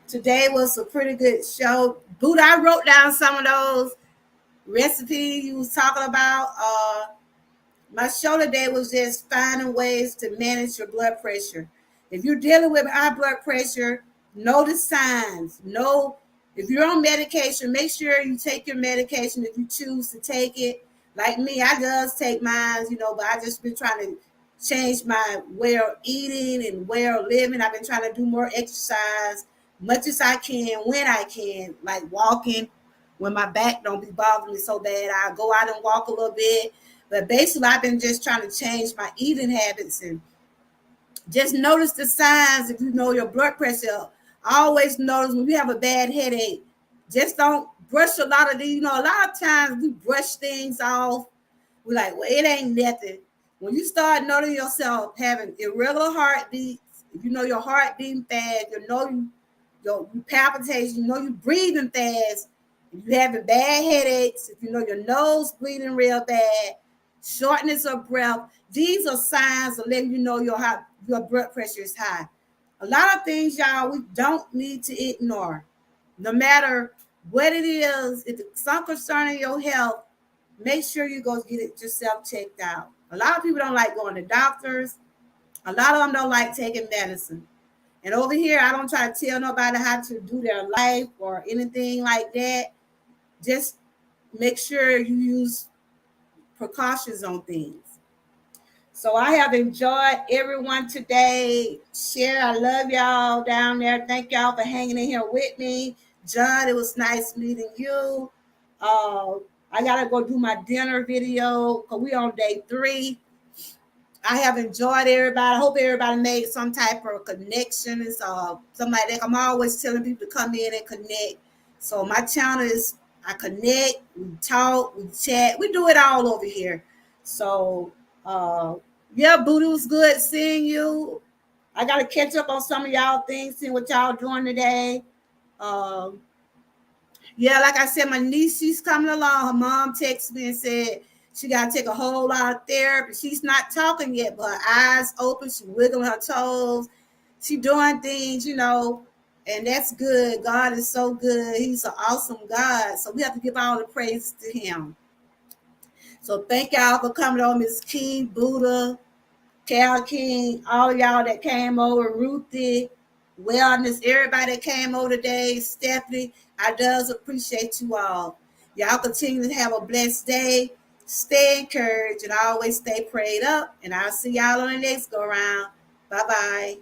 Today was a pretty good show. Buddha, I wrote down some of those recipes you was talking about. My show today was just finding ways to manage your blood pressure. If you're dealing with high blood pressure, know the signs. Know if you're on medication, make sure you take your medication if you choose to take it. Like me, I does take mine, but I just been trying to change my way of eating and way of living. I've been trying to do more exercise, much as I can when I can, like walking when my back don't be bothering me so bad. I go out and walk a little bit, but basically, I've been just trying to change my eating habits and just notice the signs if you know your blood pressure. I always notice when you have a bad headache, just don't brush a lot of these. A lot of times we brush things off. We're like, well, it ain't nothing. When you start noticing yourself having irregular heartbeats, if you know your heart beating fast, you palpitations, you know you breathing fast, if you having bad headaches, if you know your nose bleeding real bad, shortness of breath, these are signs of letting you know your blood pressure is high. A lot of things, y'all, we don't need to ignore. No matter what it is, if it's something concerning your health, make sure you go get it yourself checked out. A lot of people don't like going to doctors. A lot of them don't like taking medicine. And over here, I don't try to tell nobody how to do their life or anything like that. Just make sure you use precautions on things. So I have enjoyed everyone today. Share, I love y'all down there. Thank y'all for hanging in here with me. John, it was nice meeting you. Uh, I gotta go do my dinner video because we on day 3. I have enjoyed everybody. I hope everybody made some type of connection and something like that. I'm always telling people to come in and connect. So my channel is I connect, we talk, we chat, we do it all over here. So uh yeah, Booty, was good seeing you. I gotta catch up on some of y'all things, seeing what y'all doing today. Um yeah, like I said, my niece, she's coming along. Her mom texted me and said she got to take a whole lot of therapy. She's not talking yet, but her eyes open. She wiggling her toes. She doing things, and that's good. God is so good. He's an awesome God. So we have to give all the praise to him. So thank y'all for coming on, Miss King, Buddha, Cal King, all y'all that came over, Ruthie, Wellness, everybody that came over today, Stephanie, I does appreciate you all. Y'all continue to have a blessed day. Stay encouraged and always stay prayed up. And I'll see y'all on the next go round. Bye-bye.